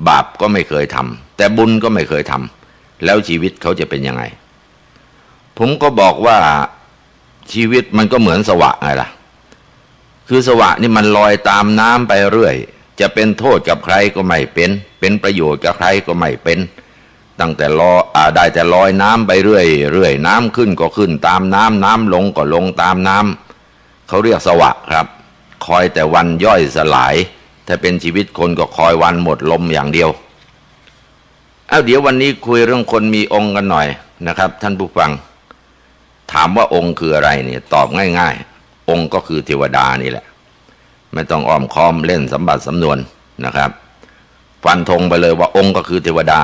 บาปก็ไม่เคยทำแต่บุญก็ไม่เคยทำแล้วชีวิตเขาจะเป็นยังไงผมก็บอกว่าชีวิตมันก็เหมือนสวะไงล่ะคือสวะนี่มันลอยตามน้ำไปเรื่อยจะเป็นโทษกับใครก็ไม่เป็นประโยชน์กับใครก็ไม่เป็นตั้งแต่ได้แต่ลอยน้ำไปเรื่อยน้ำขึ้นก็ขึ้นตามน้ำลงก็ลงตามน้ำเขาเรียกสวะครับคอยแต่วันย่อยสลายถ้าเป็นชีวิตคนก็คอยวันหมดลมอย่างเดียวเดี๋ยววันนี้คุยเรื่องคนมีองค์กันหน่อยนะครับท่านผู้ฟังถามว่าองค์คืออะไรเนี่ยตอบง่ายๆองค์ก็คือเทวดานี่แหละไม่ต้องอ้อมค้อมเล่นสัมบัติสำนวนนะครับฟันธงไปเลยว่าองค์ก็คือเทวด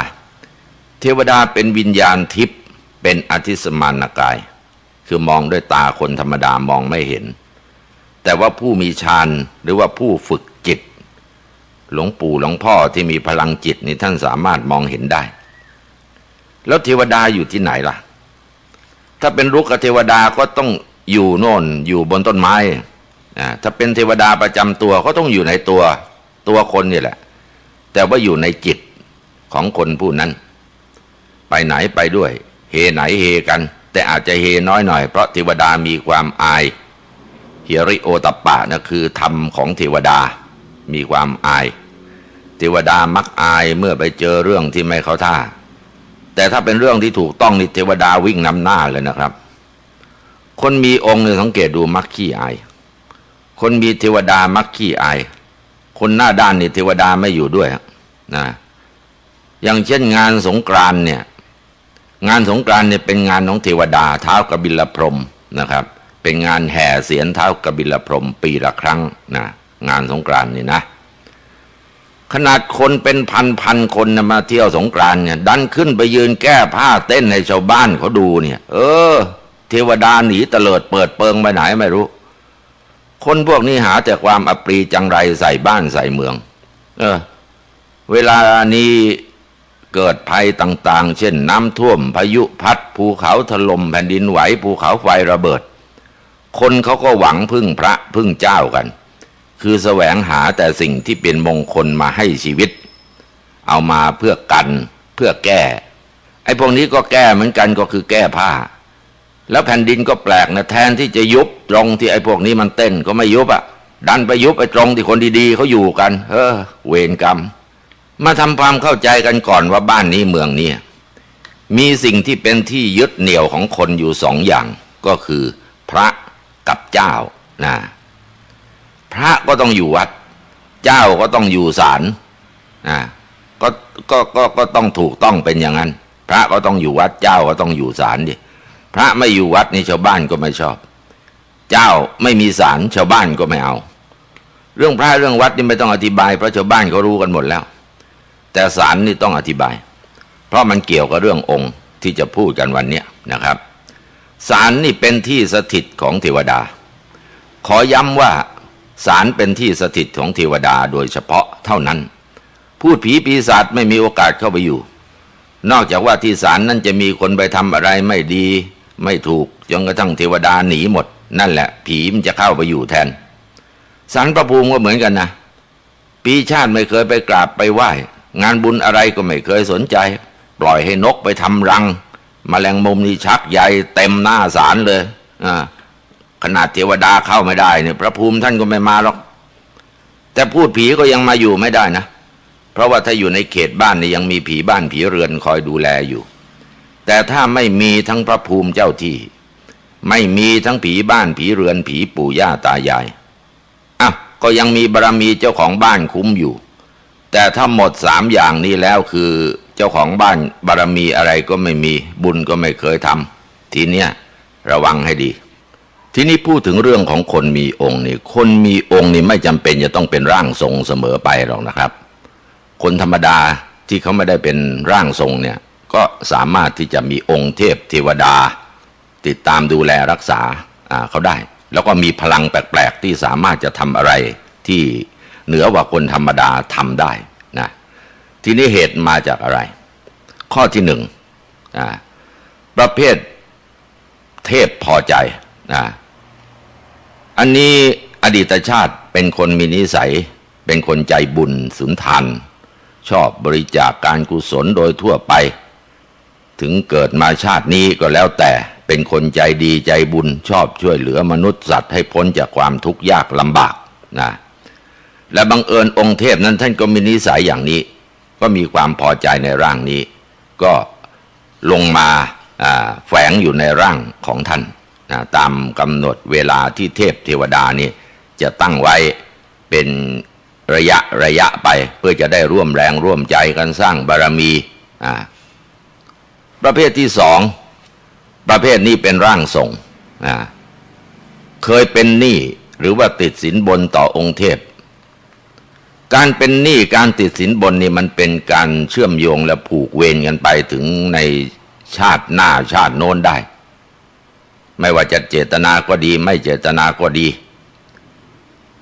าเป็นวิญญาณทิพย์เป็นอธิสมานกายคือมองด้วยตาคนธรรมดามองไม่เห็นแต่ว่าผู้มีฌานหรือว่าผู้ฝึกจิตหลวงปู่หลวงพ่อที่มีพลังจิตนี่ท่านสามารถมองเห็นได้แล้วเทวดาอยู่ที่ไหนล่ะถ้าเป็นรุกขเทวดาก็ต้องอยู่โน่นอยู่บนต้นไม้ถ้าเป็นเทวดาประจำตัวก็ต้องอยู่ในตัวคนนี่แหละแต่ว่าอยู่ในจิตของคนผู้นั้นไปไหนไปด้วยเฮไหนเฮกันแต่อาจจะเฮน้อยหน่อยเพราะเทวดามีความอายหิริโอตัปปะนะคือธรรมของเทวดามีความอายเทวดามักอายเมื่อไปเจอเรื่องที่ไม่เข้าท่าแต่ถ้าเป็นเรื่องที่ถูกต้องนี่เทวดาวิ่งนำหน้าเลยนะครับคนมีองค์เนี่ยสังเกตดูมักขี้อายคนมีเทวดามักขี้อายคนหน้าด้านนี่เทวดาไม่อยู่ด้วยนะอย่างเช่นงานสงกรานต์เนี่ยเป็นงานของเทวดาท้าวกบิลพรหมนะครับเป็นงานแห่เสียรท้าวกบิลพรหมปีละครั้งนะงานสงกรานต์นี่นะขนาดคนเป็นพันคนนะมาเที่ยวสงกรานต์เนี่ยดันขึ้นไปยืนแก้ผ้าเต้นให้ชาวบ้านเขาดูเนี่ยเทวดาหนีเตลิดเปิดเปิงไปไหนไม่รู้คนพวกนี้หาแต่ความอัปรีจังไรใส่บ้านใส่เมืองเวลานี้เกิดภัยต่างๆเช่นน้ำท่วมพายุพัดภูเขาถล่มแผ่นดินไหวภูเขาไฟระเบิดคนเขาก็หวังพึ่งพระพึ่งเจ้ากันคือแสวงหาแต่สิ่งที่เป็นมงคลมาให้ชีวิตเอามาเพื่อกันเพื่อแก้ไอ้พวกนี้ก็แก้เหมือนกันก็คือแก้ผ้าแล้วแผ่นดินก็แปลกนะแทนที่จะยุบตรงที่ไอ้พวกนี้มันเต้นก็ไม่ยุบดันไปยุบไอ้ตรงที่คนดีๆเขาอยู่กันเวรกรรมมาทำความเข้าใจกันก่อนว่าบ้านนี้เมืองนี้มีสิ่งที่เป็นที่ยึดเหนี่ยวของคนอยู่2 อย่างก็คือพระกับเจ้านะพระก็ต้องอยู่วัดเจ้าก็ต้องอยู่ศาลก็ต้องถูกต้องเป็นอย่างนั้นพระก็ต้องอยู่วัดเจ้าก็ต้องอยู่ศาลดิพระไม่อยู่วัดนี่ชาวบ้านก็ไม่ชอบเจ้าไม่มีศาลชาวบ้านก็ไม่เอาเรื่องพระเรื่องวัดนี่ไม่ต้องอธิบายเพราะชาวบ้านเขารู้กันหมดแล้วแต่ศาลนี่ต้องอธิบายเพราะมันเกี่ยวกับเรื่ององค์ที่จะพูดกันวันนี้นะครับศาลนี่เป็นที่สถิตของเทวดาขอย้ำว่าศาลเป็นที่สถิตของเทวดาโดยเฉพาะเท่านั้นพูดผีปีศาจไม่มีโอกาสเข้าไปอยู่นอกจากว่าที่ศาลนั้นจะมีคนไปทำอะไรไม่ดีไม่ถูกจนกระทั่งเทวดาหนีหมดนั่นแหละผีมันจะเข้าไปอยู่แทนศาลพระภูมิก็เหมือนกันนะปีชาติไม่เคยไปกราบไปไหว้งานบุญอะไรก็ไม่เคยสนใจปล่อยให้นกไปทำรังแมลงมุมนี่ชักใยเต็มหน้าศาลเลยขนาดเทวดาเข้าไม่ได้เนี่ยพระภูมิท่านก็ไม่มาหรอกแต่พูดผีก็ยังมาอยู่ไม่ได้นะเพราะว่าถ้าอยู่ในเขตบ้านเนี่ยยังมีผีบ้านผีเรือนคอยดูแลอยู่ แต่ถ้าไม่มีทั้งพระภูมิเจ้าที่ไม่มีทั้งผีบ้านผีเรือนผีปู่ย่าตายายก็ยังมีบารมีเจ้าของบ้านคุ้มอยู่แต่ถ้าหมด3 อย่างนี้แล้วคือเจ้าของบ้านบารมีอะไรก็ไม่มีบุญก็ไม่เคยทำทีเนี้ยระวังให้ดีทีนี้พูดถึงเรื่องของคนมีองค์นี่คนมีองค์นี่ไม่จำเป็นจะต้องเป็นร่างทรงเสมอไปหรอกนะครับคนธรรมดาที่เขาไม่ได้เป็นร่างทรงเนี่ยก็สามารถที่จะมีองค์เทพเทวดาติดตามดูแลรักษาเขาได้แล้วก็มีพลังแปลกๆที่สามารถจะทำอะไรที่เหนือกว่าคนธรรมดาทำได้นะทีนี้เหตุมาจากอะไรข้อที่1ประเภทเทพพอใจอันนี้อดีตชาติเป็นคนมีนิสัยเป็นคนใจบุญสุนทานชอบบริจาคการกุศลโดยทั่วไปถึงเกิดมาชาตินี้ก็แล้วแต่เป็นคนใจดีใจบุญชอบช่วยเหลือมนุษย์สัตว์ให้พ้นจากความทุกข์ยากลำบากนะและบังเอิญองค์เทพนั้นท่านก็มีนิสัยอย่างนี้ก็มีความพอใจในร่างนี้ก็ลงมาแฝงอยู่ในร่างของท่านตามกำหนดเวลาที่เทพเทวดานี่จะตั้งไว้เป็นระยะไปเพื่อจะได้ร่วมแรงร่วมใจกันสร้างบารมีประเภทที่2ประเภทนี้เป็นร่างทรงเคยเป็นหนี้หรือว่าติดสินบนต่อองค์เทพการเป็นหนี้การติดสินบนนี่มันเป็นการเชื่อมโยงและผูกเวรกันไปถึงในชาติหน้าชาติโน้นได้ไม่ว่าจะเจตนาก็ดีไม่เจตนาก็ดี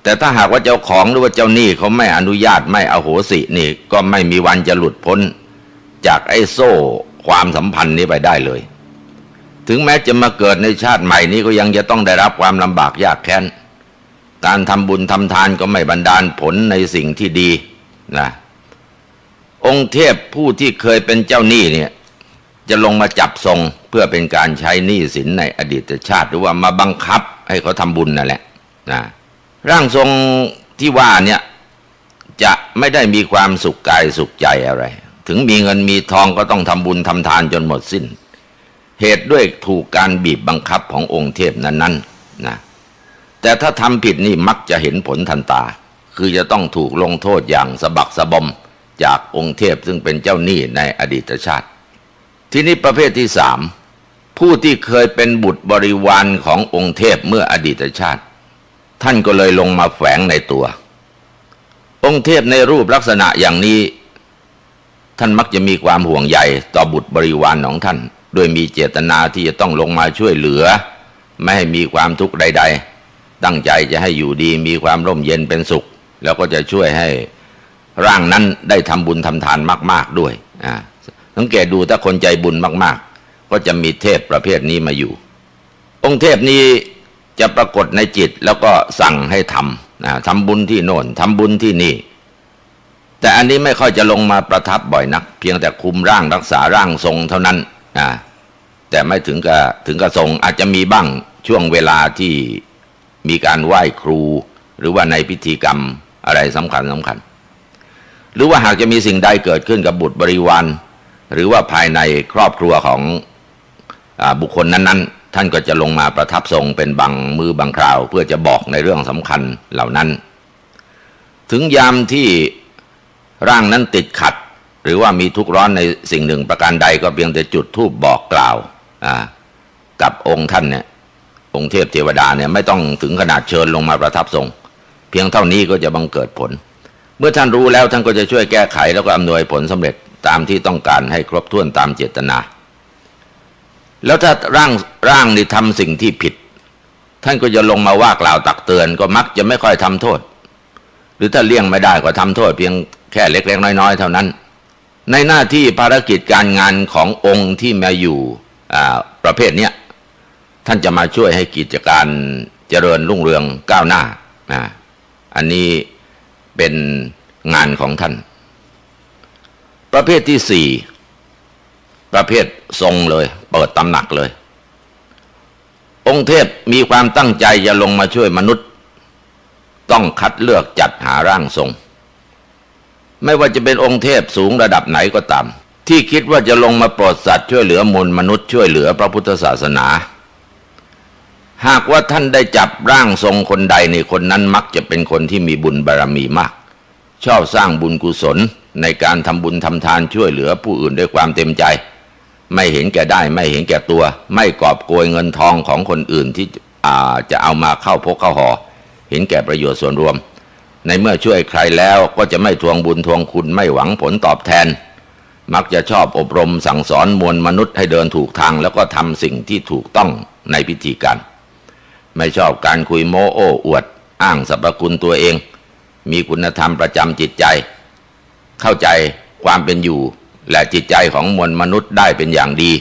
แต่ถ้าหากว่าเจ้าของหรือว่าเจ้าหนี้เขาไม่อนุญาตไม่อโหสินี่ก็ไม่มีวันจะหลุดพ้นจากไอ้โซ่ความสัมพันธ์นี้ไปได้เลยถึงแม้จะมาเกิดในชาติใหม่นี้ก็ยังจะต้องได้รับความลำบากยากแค้นการทำบุญทำทานก็ไม่บันดาลผลในสิ่งที่ดีนะองค์เทพผู้ที่เคยเป็นเจ้าหนี้เนี่ยจะลงมาจับทรงเพื่อเป็นการใช้หนี้สินในอดีตชาติหรือว่ามาบังคับให้เขาทำบุญนั่นแหละนะร่างทรงที่ว่าเนี่ยจะไม่ได้มีความสุขกายสุขใจอะไรถึงมีเงินมีทองก็ต้องทำบุญทำทานจนหมดสิ้นเหตุด้วยถูกการบีบบังคับขององค์เทพนั้นๆนะแต่ถ้าทำผิดนี่มักจะเห็นผลทันตาคือจะต้องถูกลงโทษอย่างสะบักสะบอมจากองค์เทพซึ่งเป็นเจ้าหนี้ในอดีตชาติทีนี้ประเภทที่3ผู้ที่เคยเป็นบุตรบริวารขององค์เทพเมื่ออดีตชาติท่านก็เลยลงมาแฝงในตัวองค์เทพในรูปลักษณะอย่างนี้ท่านมักจะมีความห่วงใยต่อบุตรบริวารของท่านโดยมีเจตนาที่จะต้องลงมาช่วยเหลือไม่ให้มีความทุกข์ใดๆตั้งใจจะให้อยู่ดีมีความร่มเย็นเป็นสุขแล้วก็จะช่วยให้ร่างนั้นได้ทำบุญทำทานมากๆด้วยสังเกตดูถ้าคนใจบุญมากๆก็จะมีเทพประเภทนี้มาอยู่องค์เทพนี้จะปรากฏในจิตแล้วก็สั่งให้ทำบุญที่โน่นทำบุญที่นี่แต่อันนี้ไม่ค่อยจะลงมาประทับบ่อยนักเพียงแต่คุมร่างรักษาร่างทรงเท่านั้นแต่ไม่ถึงกับทรงอาจจะมีบ้างช่วงเวลาที่มีการไหว้ครูหรือว่าในพิธีกรรมอะไรสำคัญหรือว่าหากจะมีสิ่งใดเกิดขึ้นกับบุตรบริวารหรือว่าภายในครอบครัวของบุคคลนั้นๆท่านก็จะลงมาประทับทรงเป็นบางมือบางคราวเพื่อจะบอกในเรื่องสำคัญเหล่านั้นถึงยามที่ร่างนั้นติดขัดหรือว่ามีทุกข์ร้อนในสิ่งหนึ่งประการใดก็เพียงแต่จุดธูปบอกกล่าวกับองค์ท่านเนี่ยองค์เทพเทวดาเนี่ยไม่ต้องถึงขนาดเชิญลงมาประทับทรงเพียงเท่านี้ก็จะบังเกิดผลเมื่อท่านรู้แล้วท่านก็จะช่วยแก้ไขแล้วก็อำนวยผลสำเร็จตามที่ต้องการให้ครบถ้วนตามเจตนาแล้วถ้าร่างนี่ทำสิ่งที่ผิดท่านก็จะลงมาว่ากล่าวตักเตือนก็มักจะไม่ค่อยทำโทษหรือถ้าเลี่ยงไม่ได้ก็ทำโทษเพียงแค่เล็กๆน้อยๆเท่านั้นในหน้าที่ภารกิจการงานขององค์ที่มาอยู่ประเภทเนี้ยท่านจะมาช่วยให้กิจการเจริญรุ่งเรืองก้าวหน้าอันนี้เป็นงานของท่านประเภทที่4ประเภททรงเลยเปิดตำหนักเลยองค์เทพมีความตั้งใจจะลงมาช่วยมนุษย์ต้องคัดเลือกจัดหาร่างทรงไม่ว่าจะเป็นองค์เทพสูงระดับไหนก็ตาม ที่คิดว่าจะลงมาโปรดสัตว์ช่วยเหลือมวลมนุษย์ช่วยเหลือพระพุทธศาสนาหากว่าท่านได้จับร่างทรงคนใดในคนนั้นมักจะเป็นคนที่มีบุญบารมีมากชอบสร้างบุญกุศลในการทำบุญทำทานช่วยเหลือผู้อื่นด้วยความเต็มใจไม่เห็นแก่ได้ไม่เห็นแก่ตัวไม่กอบโกยเงินทองของคนอื่นที่จะเอามาเข้าพกเข้าห่อเห็นแก่ประโยชน์ส่วนรวมในเมื่อช่วยใครแล้วก็จะไม่ทวงบุญทวงคุณไม่หวังผลตอบแทนมักจะชอบอบรมสั่งสอนมวลมนุษย์ให้เดินถูกทางแล้วก็ทำสิ่งที่ถูกต้องในพิธีการไม่ชอบการคุยโม้โอ้อวดอ้างสรรพคุณตัวเองมีคุณธรรมประจำจิตใจเข้าใจความเป็นอยู่และจิตใจของมวลมนุษย์ได้เป็นอย่างดี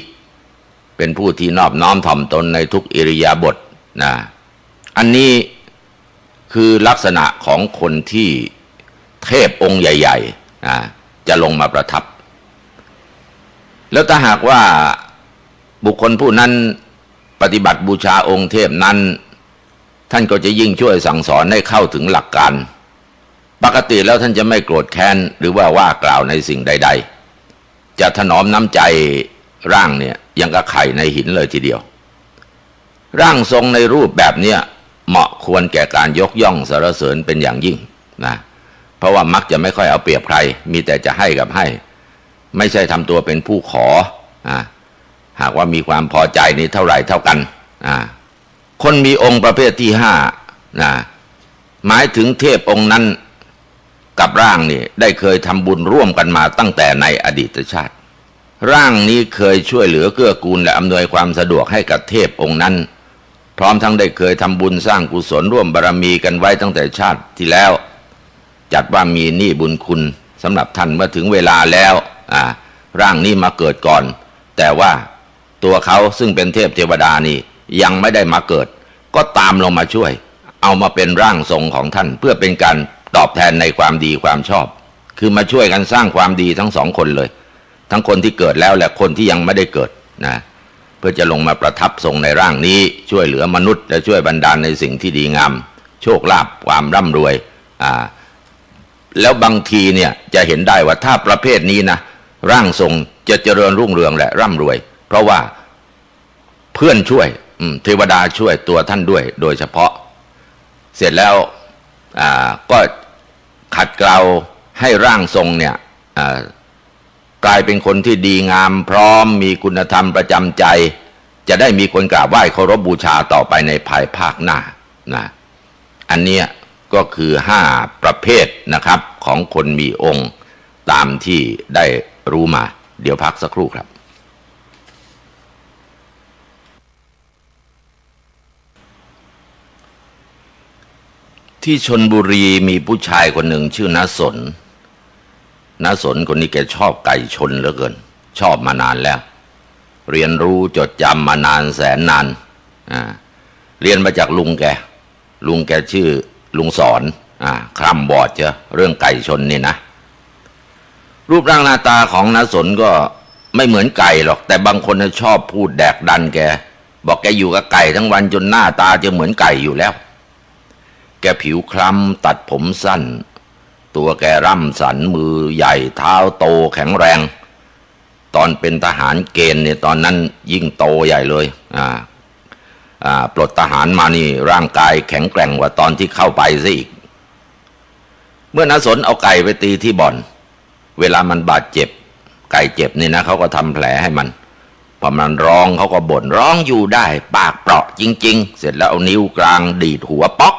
เป็นผู้ที่นอบน้อมถ่อมตนในทุกอิริยาบถนะอันนี้คือลักษณะของคนที่เทพองค์ใหญ่ๆนะจะลงมาประทับแล้วถ้าหากว่าบุคคลผู้นั้นปฏิบัติบูชาองค์เทพนั้นท่านก็จะยิ่งช่วยสั่งสอนให้เข้าถึงหลักการปกติแล้วท่านจะไม่โกรธแค้นหรือว่าว่ากล่าวในสิ่งใดๆจะถนอมน้ำใจร่างเนี่ยยังกับไข่ในหินเลยทีเดียวร่างทรงในรูปแบบเนี้ยเหมาะควรแก่การยกย่องสรรเสริญเป็นอย่างยิ่งนะเพราะว่ามักจะไม่ค่อยเอาเปรียบใครมีแต่จะให้กับให้ไม่ใช่ทำตัวเป็นผู้ขอหากว่ามีความพอใจนี่เท่าไหร่เท่ากันคนมีองค์ประเภทที่ห้าหมายถึงเทพองค์นั้นกับร่างนี่ได้เคยทำบุญร่วมกันมาตั้งแต่ในอดีตชาติร่างนี้เคยช่วยเหลือเกื้อกูลและอำนวยความสะดวกให้กับเทพองค์นั้นพร้อมทั้งได้เคยทำบุญสร้างกุศลร่วมบารมีกันไว้ตั้งแต่ชาติที่แล้วจัดว่ามีหนี้บุญคุณสำหรับท่านเมื่อถึงเวลาแล้วร่างนี้มาเกิดก่อนแต่ว่าตัวเขาซึ่งเป็นเทพเทวดานี่ยังไม่ได้มาเกิดก็ตามลงมาช่วยเอามาเป็นร่างทรงของท่านเพื่อเป็นการตอบแทนในความดีความชอบคือมาช่วยกันสร้างความดีทั้งสองคนเลยทั้งคนที่เกิดแล้วและคนที่ยังไม่ได้เกิดนะเพื่อจะลงมาประทับทรงในร่างนี้ช่วยเหลือมนุษย์และช่วยบันดาลในสิ่งที่ดีงามโชคลาภความร่ำรวยแล้วบางทีเนี่ยจะเห็นได้ว่าถ้าประเภทนี้นะร่างทรงจะเจริญรุ่งเรืองและร่ำรวยเพราะว่าเพื่อนช่วยเทวดาช่วยตัวท่านด้วยโดยเฉพาะเสร็จแล้วก็ขัดเกลาให้ร่างทรงเนี่ยกลายเป็นคนที่ดีงามพร้อมมีคุณธรรมประจำใจจะได้มีคนกราบไหว้เคารพบูชาต่อไปในภายภาคหน้านะอันเนี้ยก็คือ5ประเภทนะครับของคนมีองค์ตามที่ได้รู้มาเดี๋ยวพักสักครู่ครับที่ชลบุรีมีผู้ชายคนหนึ่งชื่อณสนคนนี้แกชอบไก่ชนเหลือเกินชอบมานานแล้วเรียนรู้จดจำมานานแสนนานเรียนมาจากลุงแกชื่อลุงสอนคร่ำบอดเจ้าเรื่องไก่ชนนี่นะรูปร่างหน้าตาของณสนก็ไม่เหมือนไก่หรอกแต่บางคนชอบพูดแดกดันแกบอกแกอยู่กับไก่ทั้งวันจนหน้าตาจะเหมือนไก่อยู่แล้วแกผิวคล้ำตัดผมสั้นตัวแกร่ำสันมือใหญ่เท้าโตแข็งแรงตอนเป็นทหารเกณฑ์เนี่ยตอนนั้นยิ่งโตใหญ่เลยปลดทหารมานี่ร่างกายแข็งแกร่งกว่าตอนที่เข้าไปซะอีกเมื่อณสนเอาไก่ไปตีที่บ่อนเวลามันบาดเจ็บไก่เจ็บนี่นะเขาก็ทำแผลให้มันพอมันร้องเขาก็บ่นร้องอยู่ได้ปากเปราะจริงๆเสร็จแล้วเอานิ้วกลางดีดหัวป๊อก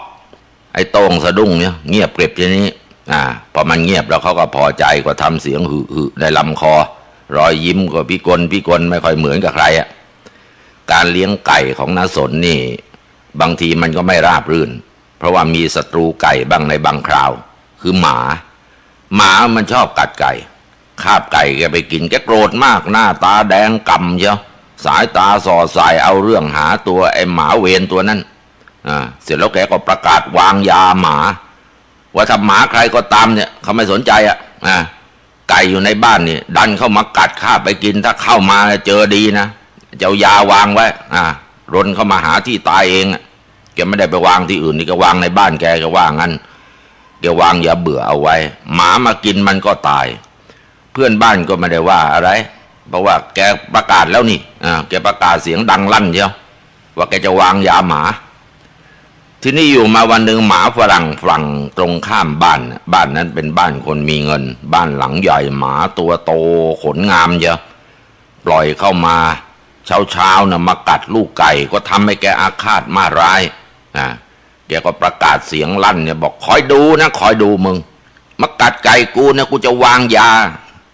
ไอ้โต้งสะดุ้งเนี่ยเงียบกริบทีนี้พอมันเงียบแล้วเขาก็พอใจก็ทำเสียงหึในลำคอรอยยิ้มก็พิกลไม่ค่อยเหมือนกับใครการเลี้ยงไก่ของณสนนี่บางทีมันก็ไม่ราบรื่นเพราะว่ามีศัตรูไก่บ้างในบางคราวคือหมามันชอบกัดไก่คาบไก่แกไปกินแกโกรธมากหน้าตาแดงกำเชียวสายตาสอดสายเอาเรื่องหาตัวไอ้หมาเวรตัวนั้นเสร็จแล้วแกก็ประกาศวางยาหมาว่าถ้าหมาใครก็ตามเนี่ยเขาไม่สนใจไก่อยู่ในบ้านนี่ดันเข้ามากัดคาบไปกินถ้าเข้ามาเจอดีนะจะเอายาวางไว้รนเข้ามาหาที่ตายเองแกไม่ได้ไปวางที่อื่นนี่ก็วางในบ้านแกก็ว่างั้นแกวางยาเบื่อเอาไว้หมามากินมันก็ตาย เพื่อนบ้านก็ไม่ได้ว่าอะไรเพราะว่าแกประกาศแล้วนี่แกประกาศเสียงดังลั่นเชียวว่าแกจะวางยาหมาทีนี้อยู่มาวันหนึ่งหมาฝรั่งฝั่งตรงข้ามบ้านนั้นเป็นบ้านคนมีเงินบ้านหลังใหญ่หมาตัวโตขนงามเชียวปล่อยเข้ามาเช้านะมากัดลูกไก่ก็ทำให้แกอาฆาตมาร้ายแกก็ประกาศเสียงลั่นเนี่ยบอกคอยดูนะคอยดูมึงมากัดไก่กูเนี่ยกูจะวางยา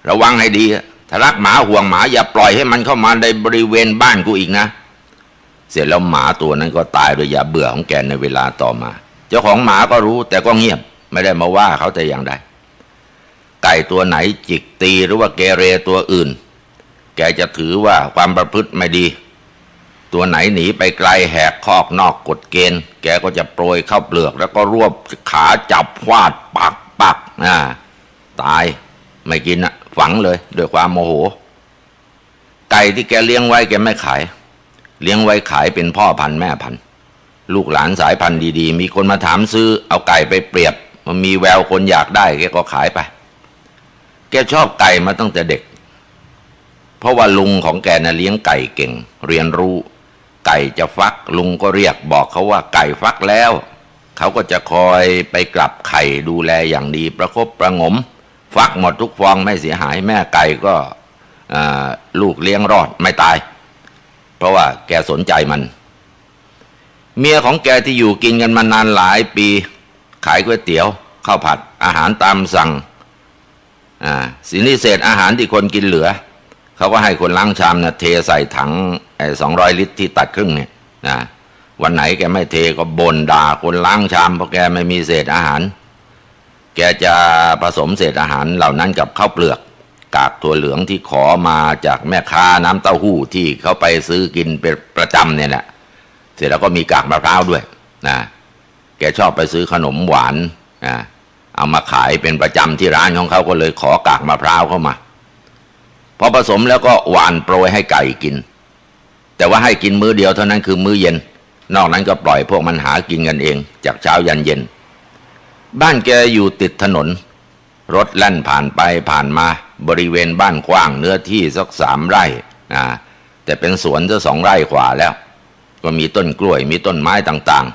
ระวังให้ดีถ้ารักหมาห่วงหมาอย่าปล่อยให้มันเข้ามาในบริเวณบ้านกูอีกนะเสร็จแล้วหมาตัวนั้นก็ตายโดยยาเบื่อของแกในเวลาต่อมาเจ้าของหมาก็รู้แต่ก็เงียบไม่ได้มาว่าเขาแต่อย่างใดไก่ตัวไหนจิกตีหรือว่าเกเรตัวอื่นแกจะถือว่าความประพฤติไม่ดีตัวไหนหนีไปไกลแหกคอกนอกกฎเกณฑ์แกก็จะโปรยเข้าเปลือกแล้วก็รวบขาจับฟาดปักตายไม่กินฝังเลยด้วยความโมโหไก่ที่แกเลี้ยงไว้แกไม่ขายเลี้ยงไว้ขายเป็นพ่อพันธุ์แม่พันธุ์ลูกหลานสายพันธุ์ดีๆมีคนมาถามซื้อเอาไก่ไปเปรียบมันมีแววคนอยากได้แกก็ขายไปแกชอบไก่มาตั้งแต่เด็กเพราะว่าลุงของแกน่ะเลี้ยงไก่เก่งเรียนรู้ไก่จะฟักลุงก็เรียกบอกเขาว่าไก่ฟักแล้วเขาก็จะคอยไปกลับไข่ดูแลอย่างดีประคบประหงมฟักหมดทุกฟองไม่เสียหายแม่ไก่ก็ลูกเลี้ยงรอดไม่ตายเพราะว่าแกสนใจมันเมียของแกที่อยู่กินกันมานานหลายปีขายก๋วยเตี๋ยวข้าวผัดอาหารตามสั่งสินเศษอาหารที่คนกินเหลือเขาก็ให้คนล้างชามนะเทใส่ถัง200 ลิตรที่ตัดครึ่งเนี่ยวันไหนแกไม่เทก็บ่นด่าคนล้างชามเพราะแกไม่มีเศษอาหารแกจะผสมเศษอาหารเหล่านั้นกับข้าวเปลือกกากถั่วเหลืองที่ขอมาจากแม่ค้าน้ำเต้าหู้ที่เขาไปซื้อกินเป็นประจำเนี่ยแหละเสร็จแล้วก็มีกากมะพร้าวด้วยแกชอบไปซื้อขนมหวานเอามาขายเป็นประจำที่ร้านของเขาก็เลยขอกากมะพร้าวเข้ามาพอผสมแล้วก็หวานโปรยให้ไก่กินแต่ว่าให้กินมื้อเดียวเท่านั้นคือมื้อเย็นนอกนั้นก็ปล่อยพวกมันหากินกันเองจากเช้ายันเย็นบ้านแกอยู่ติดถนนรถแล่นผ่านไปผ่านมาบริเวณบ้านกว้างเนื้อที่สัก3 ไร่แต่เป็นสวนจะ2 ไร่กว่าแล้วก็มีต้นกล้วยมีต้นไม้ต่าง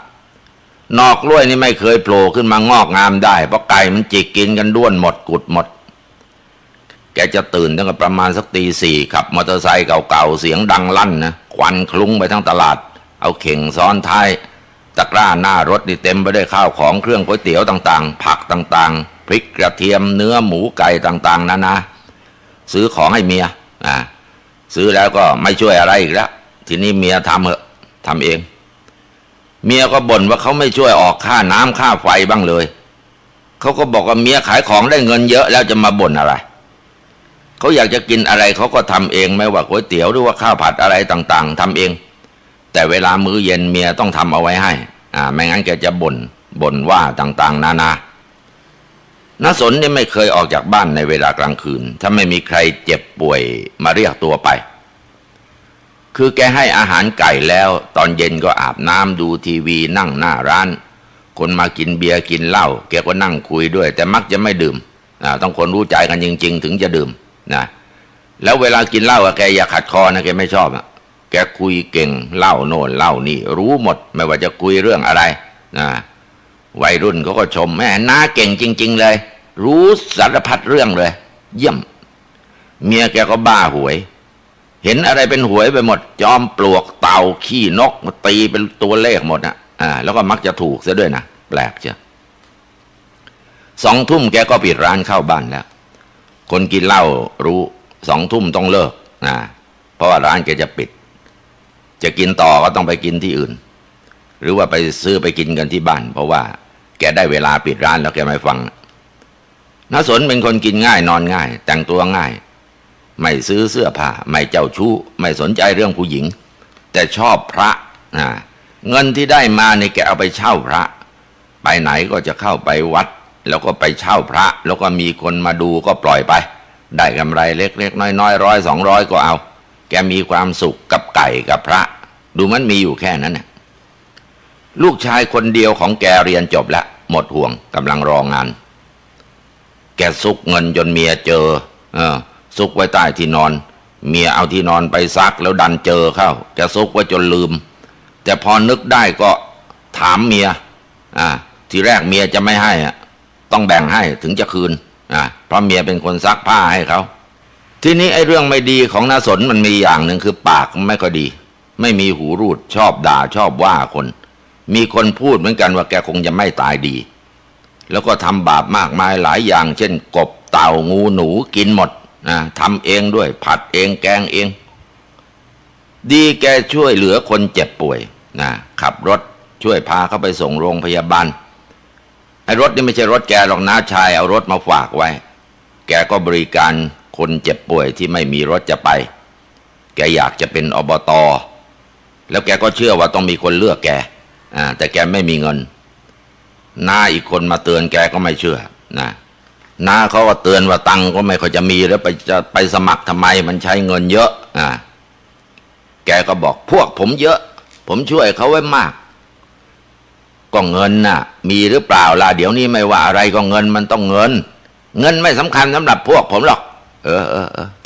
ๆนอกกล้วยนี่ไม่เคยโผล่ขึ้นมางอกงามได้เพราะไก่มันจิกกินกันด้วนหมดกุดหมดแกจะตื่นตั้งแต่ประมาณสักตี 4ขับมอเตอร์ไซค์เก่าๆเสียงดังลั่นนะควันคลุ้งไปทั้งตลาดเอาเข่งซ้อนท้ายตะกร้าหน้ารถนี่เต็มไปด้วยข้าวของเครื่องก๋วยเตี๋ยวต่างๆผักต่างๆพริกกระเทียมเนื้อหมูไก่ต่างๆนาซื้อของให้เมียซื้อแล้วก็ไม่ช่วยอะไรอีกแล้วทีนี้เมียทำเองเมียก็บ่นว่าเขาไม่ช่วยออกค่าน้ำค่าไฟบ้างเลยเขาก็บอกว่าเมียขายของได้เงินเยอะแล้วจะมาบ่นอะไรเขาอยากจะกินอะไรเขาก็ทำเองไม่ว่าก๋วยเตี๋ยวหรือว่าข้าวผัดอะไรต่างๆทำเองแต่เวลามื้อเย็นเมียต้องทำเอาไว้ให้ไม่งั้นแกจะบ่นว่าต่างๆนานาณสนนี่ไม่เคยออกจากบ้านในเวลากลางคืนถ้าไม่มีใครเจ็บป่วยมาเรียกตัวไปคือแกให้อาหารไก่แล้วตอนเย็นก็อาบน้ำดูทีวีนั่งหน้าร้านคนมากินเบียร์กินเหล้าแกก็นั่งคุยด้วยแต่มักจะไม่ดื่มต้องคนรู้ใจกันจริงๆถึงจะดื่มแล้วเวลากินเหล้าแกอย่าขัดคอนะแกไม่ชอบแกคุยเก่งเล่าโน่นเล่านี่รู้หมดไม่ว่าจะคุยเรื่องอะไรวัยรุ่นเขาก็ชมแม่น้าเก่งจริงๆเลยรู้สารพัดเรื่องเลยเยี่ยมเมียแกก็บ้าหวยเห็นอะไรเป็นหวยไปหมดจอมปลวกเต่าขี้นกมาตีเป็นตัวเลขหมดแล้วก็มักจะถูกซะด้วยนะแปลกเชียว2 ทุ่มแกก็ปิดร้านเข้าบ้านแล้วคนกินเหล้ารู้2 ทุ่มต้องเลิกเพราะว่าร้านแกจะปิดจะกินต่อก็ต้องไปกินที่อื่นหรือว่าไปซื้อไปกินกันที่บ้านเพราะว่าแกได้เวลาปิดร้านแล้วแกไม่ฟังณสนเป็นคนกินง่ายนอนง่ายแต่งตัวง่ายไม่ซื้อเสื้อผ้าไม่เจ้าชู้ไม่สนใจเรื่องผู้หญิงแต่ชอบพระเงินที่ได้มาเนี่ยแกเอาไปเช่าพระไปไหนก็จะเข้าไปวัดแล้วก็ไปเช่าพระแล้วก็มีคนมาดูก็ปล่อยไปได้กำไรเล็กๆน้อยๆ100 200ก็เอาแกมีความสุขกับไก่กับพระดูมันมีอยู่แค่นั้นลูกชายคนเดียวของแกเรียนจบแล้วหมดห่วงกำลังรองานแกซุกเงินจนเมียเจอ ซุกไว้ใต้ที่นอนเมียเอาที่นอนไปซักแล้วดันเจอเข้าแกซุกไว้จนลืมแต่พอนึกได้ก็ถามเมียทีแรกเมียจะไม่ให้ต้องแบ่งให้ถึงจะคืนเพราะเมียเป็นคนซักผ้าให้เขาทีนี้ไอ้เรื่องไม่ดีของน้าสนมันมีอย่างหนึ่งคือปากไม่ค่อยดีไม่มีหูรูดชอบด่าชอบว่าคนมีคนพูดเหมือนกันว่าแกคงจะไม่ตายดีแล้วก็ทำบาปมากมายหลายอย่างเช่นกบเต่างูหนูกินหมดทำเองด้วยผัดเองแกงเองดีแกช่วยเหลือคนเจ็บป่วยขับรถช่วยพาเขาไปส่งโรงพยาบาลไอ้รถนี่ไม่ใช่รถแกหรอกน้าชายเอารถมาฝากไว้แกก็บริการคนเจ็บป่วยที่ไม่มีรถจะไปแกอยากจะเป็นอบต.แล้วแกก็เชื่อว่าต้องมีคนเลือกแกแต่แกไม่มีเงินน้าอีกคนมาเตือนแกก็ไม่เชื่อน้าเขาก็เตือนว่าตังค์ก็ไม่ค่อยจะมีแล้วจะไปสมัครทำไมมันใช้เงินเยอะแกก็บอกพวกผมเยอะผมช่วยเขาไว้มากก็เงินมีหรือเปล่าล่ะเดี๋ยวนี้ไม่ว่าอะไรก็เงินมันต้องเงินไม่สำคัญสำหรับพวกผมหรอก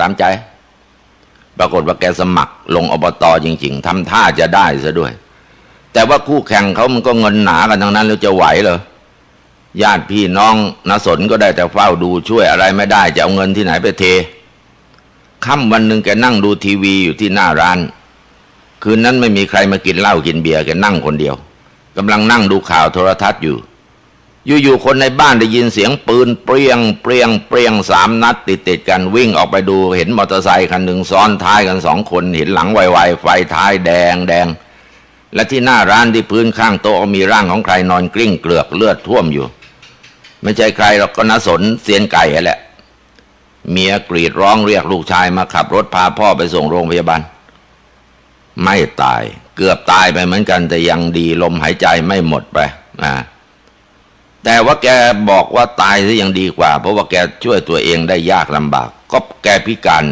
ตามใจปรากฏว่าแกสมัครลงอบต.จริงๆทำท่าจะได้ซะด้วยแต่ว่าคู่แข่งเขามันก็เงินหนากันทั้งนั้นแล้วจะไหวเหรอญาติพี่น้องณสนก็ได้แต่เฝ้าดูช่วยอะไรไม่ได้จะเอาเงินที่ไหนไปเทค่ำวันหนึ่งแกนั่งดูทีวีอยู่ที่หน้าร้านคืนนั้นไม่มีใครมากินเหล้ากินเบียร์แกนั่งคนเดียวกำลังนั่งดูข่าวโทรทัศน์อยู่คนในบ้านได้ยินเสียงปืนเปรี้ยงเปรี้ยงเปรี้ยง3 นัดติดกันวิ่งออกไปดูเห็นมอเตอร์ไซค์คันหนึ่งซ้อนท้ายกัน2 คนเห็นหลังไวๆไฟท้ายแดงและที่หน้าร้านที่พื้นข้างโต๊ะมีร่างของใครนอนกลิ้งเกลือกเลือดท่วมอยู่ไม่ใช่ใครหรอกก็ณสนเซียนไก่แหละเมียกรีดร้องเรียกลูกชายมาขับรถพาพ่อไปส่งโรงพยาบาลไม่ตายเกือบตายไปเหมือนกันแต่ยังดีลมหายใจไม่หมดไปแต่ว่าแกบอกว่าตายซะยังดีกว่าเพราะว่าแกช่วยตัวเองได้ยากลำบากก็แกพิการ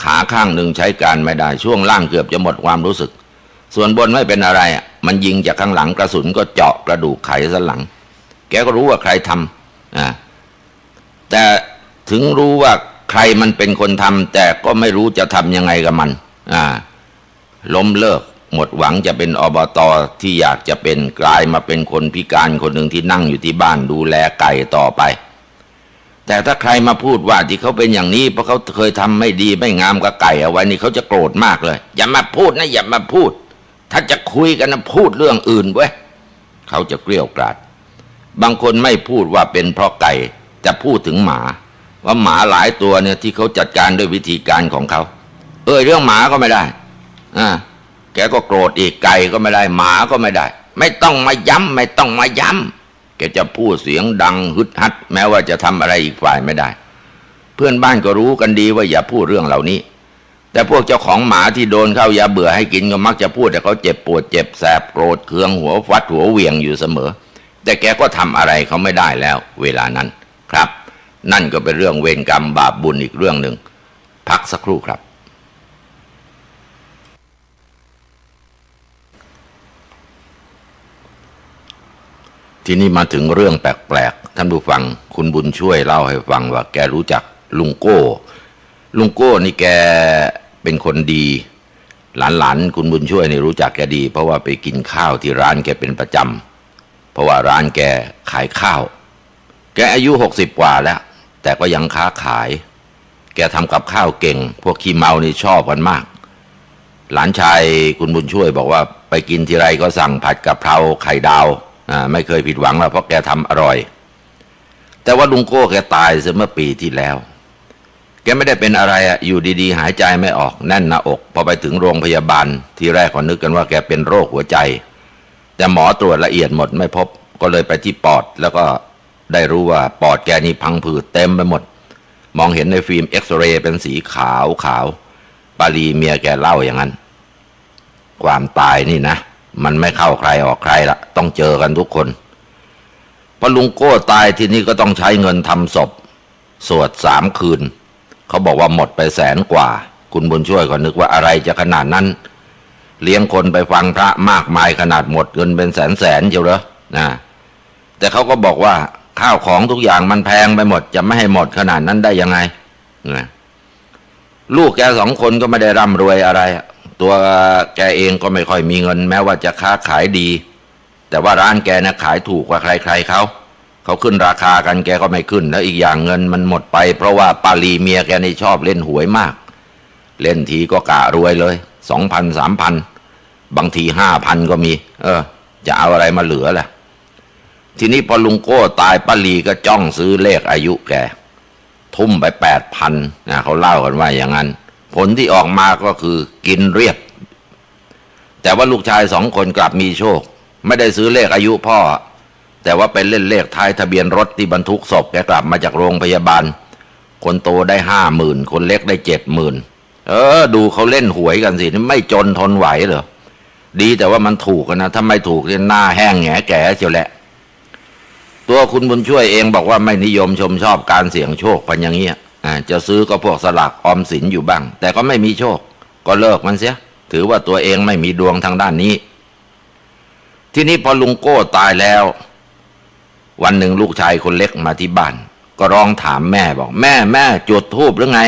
ขาข้างหนึ่งใช้การไม่ได้ช่วงล่างเกือบจะหมดความรู้สึกส่วนบนไม่เป็นอะไรมันยิงจากข้างหลังกระสุนก็เจาะกระดูกไขสันหลังแกก็รู้ว่าใครทำแต่ถึงรู้ว่าใครมันเป็นคนทำแต่ก็ไม่รู้จะทำยังไงกับมันล้มเลิกหมดหวังจะเป็นอบต.ที่อยากจะเป็นกลายมาเป็นคนพิการคนหนึ่งที่นั่งอยู่ที่บ้านดูแลไก่ต่อไปแต่ถ้าใครมาพูดว่าที่เขาเป็นอย่างนี้เพราะเขาเคยทำไม่ดีไม่งามกับไก่เอาไว้นี่เขาจะโกรธมากเลยอย่ามาพูดนะอย่ามาพูดถ้าจะคุยกันนะพูดเรื่องอื่นเว้ยเขาจะเกลี้ยกล่อมบางคนไม่พูดว่าเป็นเพราะไก่จะพูดถึงหมาว่าหมาหลายตัวเนี่ยที่เขาจัดการด้วยวิธีการของเขาเรื่องหมาก็ไม่ได้แกก็โกรธอีกไก่ก็ไม่ได้หมาก็ไม่ได้ไม่ต้องมาย้ำแกจะพูดเสียงดังฮึดฮัดแม้ว่าจะทำอะไรอีกฝ่ายไม่ได้เพื่อนบ้านก็รู้กันดีว่าอย่าพูดเรื่องเหล่านี้แต่พวกเจ้าของหมาที่โดนเข้ายาเบื่อให้กินก็มักจะพูดแต่เขาเจ็บปวดเจ็บแสบโกรธเคืองหัวฟัดหัวเหวี่ยงอยู่เสมอแต่แกก็ทำอะไรเขาไม่ได้แล้วเวลานั้นครับนั่นก็เป็นเรื่องเวรกรรมบาปบุญอีกเรื่องหนึ่งพักสักครู่ครับทีนี้มาถึงเรื่องแปลกๆท่านผู้ฟังคุณบุญช่วยเล่าให้ฟังว่าแกรู้จักลุงโก้นี่แกเป็นคนดีหลานคุณบุญช่วยนี่รู้จักแกดีเพราะว่าไปกินข้าวที่ร้านแกเป็นประจำเพราะว่าร้านแกขายข้าวแกอายุ60 กว่าแล้วแต่ก็ยังค้าขายแกทำกับข้าวเก่งพวกขี้เมานี่ชอบกันมากหลานชายคุณบุญช่วยบอกว่าไปกินทีไรก็สั่งผัดกะเพราไข่ดาวไม่เคยผิดหวังเลยเพราะแกทำอร่อยแต่ว่าลุงโก้แกตายเมื่อปีที่แล้วแกไม่ได้เป็นอะไรอยู่ดีๆหายใจไม่ออกแน่นหน้าอกพอไปถึงโรงพยาบาลที่แรกก็นึกกันว่าแกเป็นโรคหัวใจแต่หมอตรวจละเอียดหมดไม่พบก็เลยไปที่ปอดแล้วก็ได้รู้ว่าปอดแกนี่พังผืดเต็มไปหมดมองเห็นในฟิล์มเอ็กซเรย์เป็นสีขาวปาลีเมียแกเล่าอย่างนั้นความตายนี่นะมันไม่เข้าใครออกใครละต้องเจอกันทุกคนพอลุงโก้ตายทีนี้ก็ต้องใช้เงินทำศพสวด3 คืนเขาบอกว่าหมดไป100,000 กว่าคุณบุญช่วยก็นึกว่าอะไรจะขนาดนั้นเลี้ยงคนไปฟังพระมากมายขนาดหมดเงินเป็นแสนเชียวเหรอแต่เขาก็บอกว่าข้าวของทุกอย่างมันแพงไปหมดจะไม่ให้หมดขนาดนั้นได้ยังไง นะลูกแกสองคนก็ไม่ได้ร่ำรวยอะไรตัวแกเองก็ไม่ค่อยมีเงินแม้ว่าจะค้าขายดีแต่ว่าร้านแกนะขายถูกกว่าใครๆเขาขึ้นราคากันแกก็ไม่ขึ้นแล้วอีกอย่างเงินมันหมดไปเพราะว่าปาลีเมียแกนี่ชอบเล่นหวยมากเล่นทีก็กะรวยเลย2,000 3,000บางที5,000ก็มีจะเอาอะไรมาเหลือล่ะทีนี้พอลุงโก้ตายปาลีก็จ้องซื้อเลขอายุแกทุ่มไป 8,000 นะเขาเล่ากันว่าอย่างนั้นผลที่ออกมาก็คือกินเรียบแต่ว่าลูกชาย2 คนกลับมีโชคไม่ได้ซื้อเลขอายุพ่อแต่ว่าเป็นเล่นเลขท้ายทะเบียนรถที่บรรทุกศพแกกลับมาจากโรงพยาบาลคนโตได้ 50,000 คนเล็กได้ 70,000ดูเขาเล่นหวยกันสิไม่จนทนไหวเหรอดีแต่ว่ามันถูกนะถ้าไม่ถูกเนี่ยหน้าแห้งแหงแก่เจียวแหละตัวคุณบุญช่วยเองบอกว่าไม่นิยมชมชอบการเสี่ยงโชคพันอย่างเงี้ยจะซื้อก็พวกสลากออมสินอยู่บ้างแต่ก็ไม่มีโชคก็เลิกมันเสียถือว่าตัวเองไม่มีดวงทางด้านนี้ทีนี้พอลุงโก้ตายแล้ววันหนึ่งลูกชายคนเล็กมาที่บ้านก็ร้องถามแม่บอกแม่จุดธูปหรือไง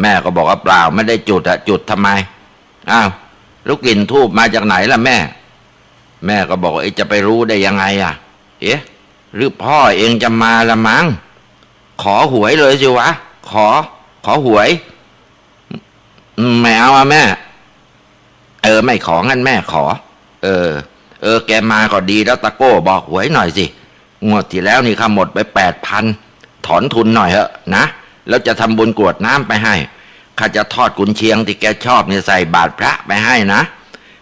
แม่ก็บอกว่าเปล่าไม่ได้จุดจุดทำไมแล้วกลิ่นธูปมาจากไหนล่ะแม่ก็บอกว่าจะไปรู้ได้ยังไงหรือพ่อเองจะมาละมั้งขอหวยเลยสิวะขอหวยไม่เอาแม่ไม่ของั้นแม่ขอแกมาก็ดีแล้วตะโก้บอกหวยหน่อยสิงวดที่แล้วนี่ข้าหมดไป 8,000 ถอนทุนหน่อยเถอะนะแล้วจะทำบุญกรวดน้ำไปให้ข้าจะทอดกุนเชียงที่แกชอบเนี่ยใส่บาตรพระไปให้นะ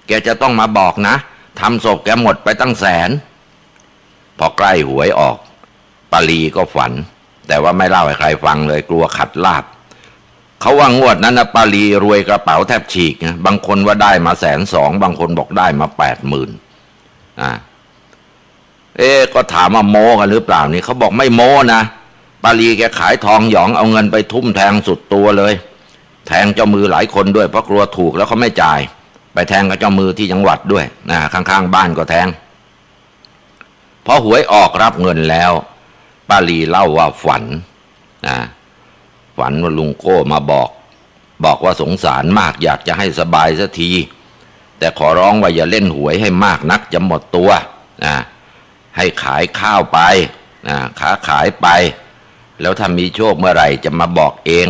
แกจะต้องมาบอกนะทำศพแกหมดไปตั้ง100,000พอใกล้หวยออกปาลีก็ฝันแต่ว่าไม่เล่าให้ใครฟังเลยกลัวขัดลาภเขาว่างวดนั้นนะปาลีรวยกระเป๋าแทบฉีกนะบางคนว่าได้มา120,000บางคนบอกได้มา 80,000ก็ถามว่าโม้กันหรือเปล่านี่เขาบอกไม่โม้นะปาลีแกขายทองหยองเอาเงินไปทุ่มแทงสุดตัวเลยแทงเจ้ามือหลายคนด้วยเพราะกลัวถูกแล้วเขาไม่จ่ายไปแทงกับเจ้ามือที่จังหวัดด้วยข้างๆบ้านก็แทงพอหวยออกรับเงินแล้วปาลีเล่าว่าฝันว่าลุงโก้มาบอกว่าสงสารมากอยากจะให้สบายสักทีแต่ขอร้องว่าอย่าเล่นหวยให้มากนักจะหมดตัวให้ขายข้าวไปค้าขายไปแล้วถ้ามีโชคเมื่อไหร่จะมาบอกเอง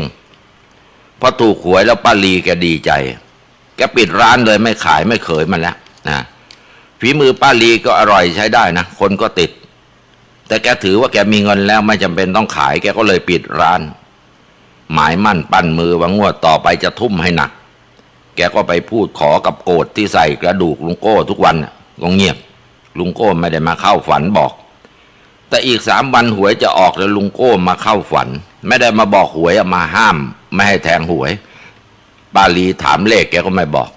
พอถูกหวยแล้วปาลีแกดีใจแกปิดร้านเลยไม่ขายไม่เขยมันแล้วฝีมือปาลีก็อร่อยใช้ได้นะคนก็ติดแต่แกถือว่าแกมีเงินแล้วไม่จำเป็นต้องขายแกก็เลยปิดร้านหมายมั่นปั้นมือว่างวดต่อไปจะทุ่มให้หนักแกก็ไปพูดขอกับโกรธที่ใส่กระดูกลุงโก้ทุกวันก็เงียบลุงโก้ไม่ได้มาเข้าฝันบอกแต่อีก3 วันหวยจะออกแล้วลุงโก้มาเข้าฝันไม่ได้มาบอกหวยมาห้ามไม่ให้แทงหวยปาลีถามเลขแกก็ไม่บอก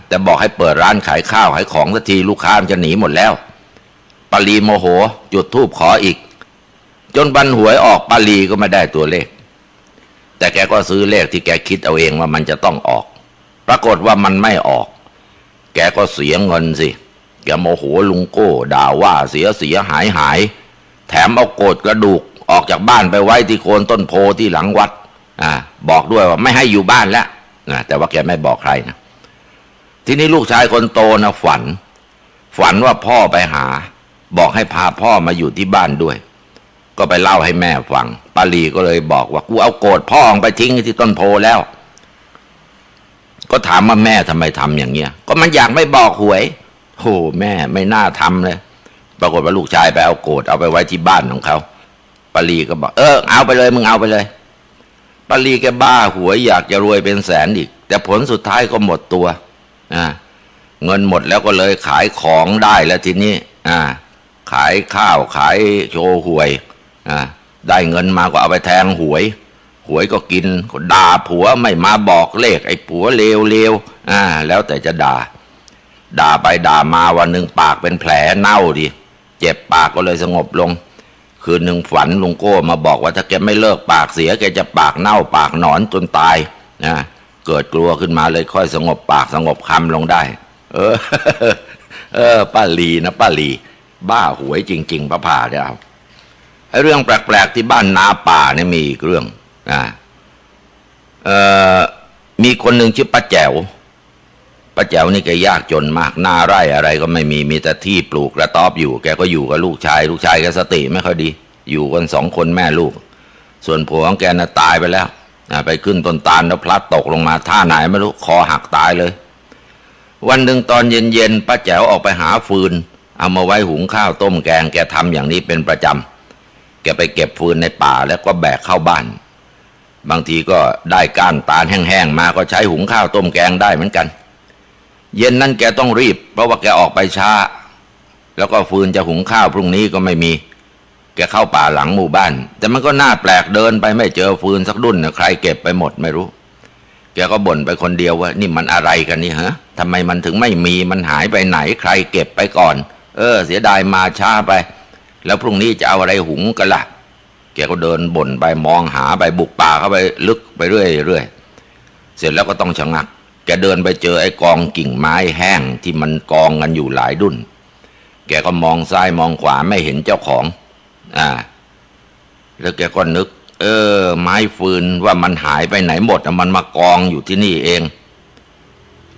แต่บอกให้เปิดร้านขายข้าวขายของสักทีลูกค้าจะหนีหมดแล้วปาลีโมโหจุดธูปขออีกจนวันหวยออกปาลีก็ไม่ได้ตัวเลขแต่แกก็ซื้อเลขที่แกคิดเอาเองว่ามันจะต้องออกปรากฏว่ามันไม่ออกแกก็เสียเงินสิแกโมโหลุงโก้ด่าว่าเสียหายแถมเอาโกรธกระดูกออกจากบ้านไปไว้ที่โคนต้นโพที่หลังวัดบอกด้วยว่าไม่ให้อยู่บ้านแล้วแต่ว่าแกไม่บอกใครนะทีนี้ลูกชายคนโตนะฝันว่าพ่อไปหาบอกให้พาพ่อมาอยู่ที่บ้านด้วยก็ไปเล่าให้แม่ฟังปาลีก็เลยบอกว่ากูเอาโกรธพ่อไปทิ้งที่ต้นโพแล้วก็ถามว่าแม่ทำไมทำอย่างเงี้ยก็มันอยากไม่บอกหวยโอ้แม่ไม่น่าทำเลยปรากฏว่าลูกชายไปเอาโกรธเอาไปไว้ที่บ้านของเขาปาลีก็บอกเอาไปเลยมึงเอาไปเลยปาลีแกบ้าหวยอยากจะรวยเป็น100,000อีกแต่ผลสุดท้ายก็หมดตัวเงินหมดแล้วก็เลยขายของได้แล้วทีนี้ขายข้าวขายโชว์หวยได้เงินมาก็เอาไปแทงหวยก็กินก็ด่าผัวไม่มาบอกเลขไอ้ผัวเลวแล้วแต่จะด่าไปด่ามาวันหนึ่งปากเป็นแผลเน่าดิเจ็บปากก็เลยสงบลงคืนหนึ่งฝันลุงโก้มาบอกว่าถ้าแกไม่เลิกปากเสียแกจะปากเน่าปากหนอนจนตายเกิดกลัวขึ้นมาเลยค่อยสงบปากสงบคำลงได้ป้าลีนะป้าลีบ้าหวยจริงๆพระผ่าเดียวไอ้เรื่องแปลกๆที่บ้านนาป่าเนี่ยมีอีกเรื่อง เอ่อมีคนหนึ่งชื่อป้าแจ๋วนี่แกยากจนมากนาไร่อะไรก็ไม่มีแต่ที่ปลูกกระต๊อบอยู่แกก็อยู่กับลูกชายแกสติไม่ค่อยดีอยู่กัน2 คนแม่ลูกส่วนผัวของแกน่ะตายไปแล้วไปขึ้นต้นตาลแล้วพลัดตกลงมาท่าไหนไม่รู้คอหักตายเลยวันหนึ่งตอนเย็นป้าแจ๋วออกไปหาฟืนเอามาไว้หุงข้าวต้มแกงแกทำอย่างนี้เป็นประจำแกไปเก็บฟืนในป่าแล้วก็แบกเข้าบ้านบางทีก็ได้ก้านตาลแห้งๆมาก็ใช้หุงข้าวต้มแกงได้เหมือนกันเย็นนั้นแกต้องรีบเพราะว่าแกออกไปช้าแล้วก็ฟืนจะหุงข้าวพรุ่งนี้ก็ไม่มีแกเข้าป่าหลังหมู่บ้านแต่มันก็น่าแปลกเดินไปไม่เจอฟืนสักดุ่นใครเก็บไปหมดไม่รู้แกก็บ่นไปคนเดียวว่านี่มันอะไรกันนี่ฮะทำไมมันถึงไม่มีมันหายไปไหนใครเก็บไปก่อนเสียดายมาช้าไปแล้วพรุ่งนี้จะเอาอะไรหุงกันล่ะแกก็เดินบ่นไปมองหาไปบุกป่าเข้าไปลึกไปเรื่อยเสร็จแล้วก็ต้องชะงักแกเดินไปเจอไอ้กองกิ่งไม้แห้งที่มันกองกันอยู่หลายดุ่นแกก็มองซ้ายมองขวาไม่เห็นเจ้าของแล้วแกก็นึกไม้ฟืนว่ามันหายไปไหนหมดมันมากองอยู่ที่นี่เอง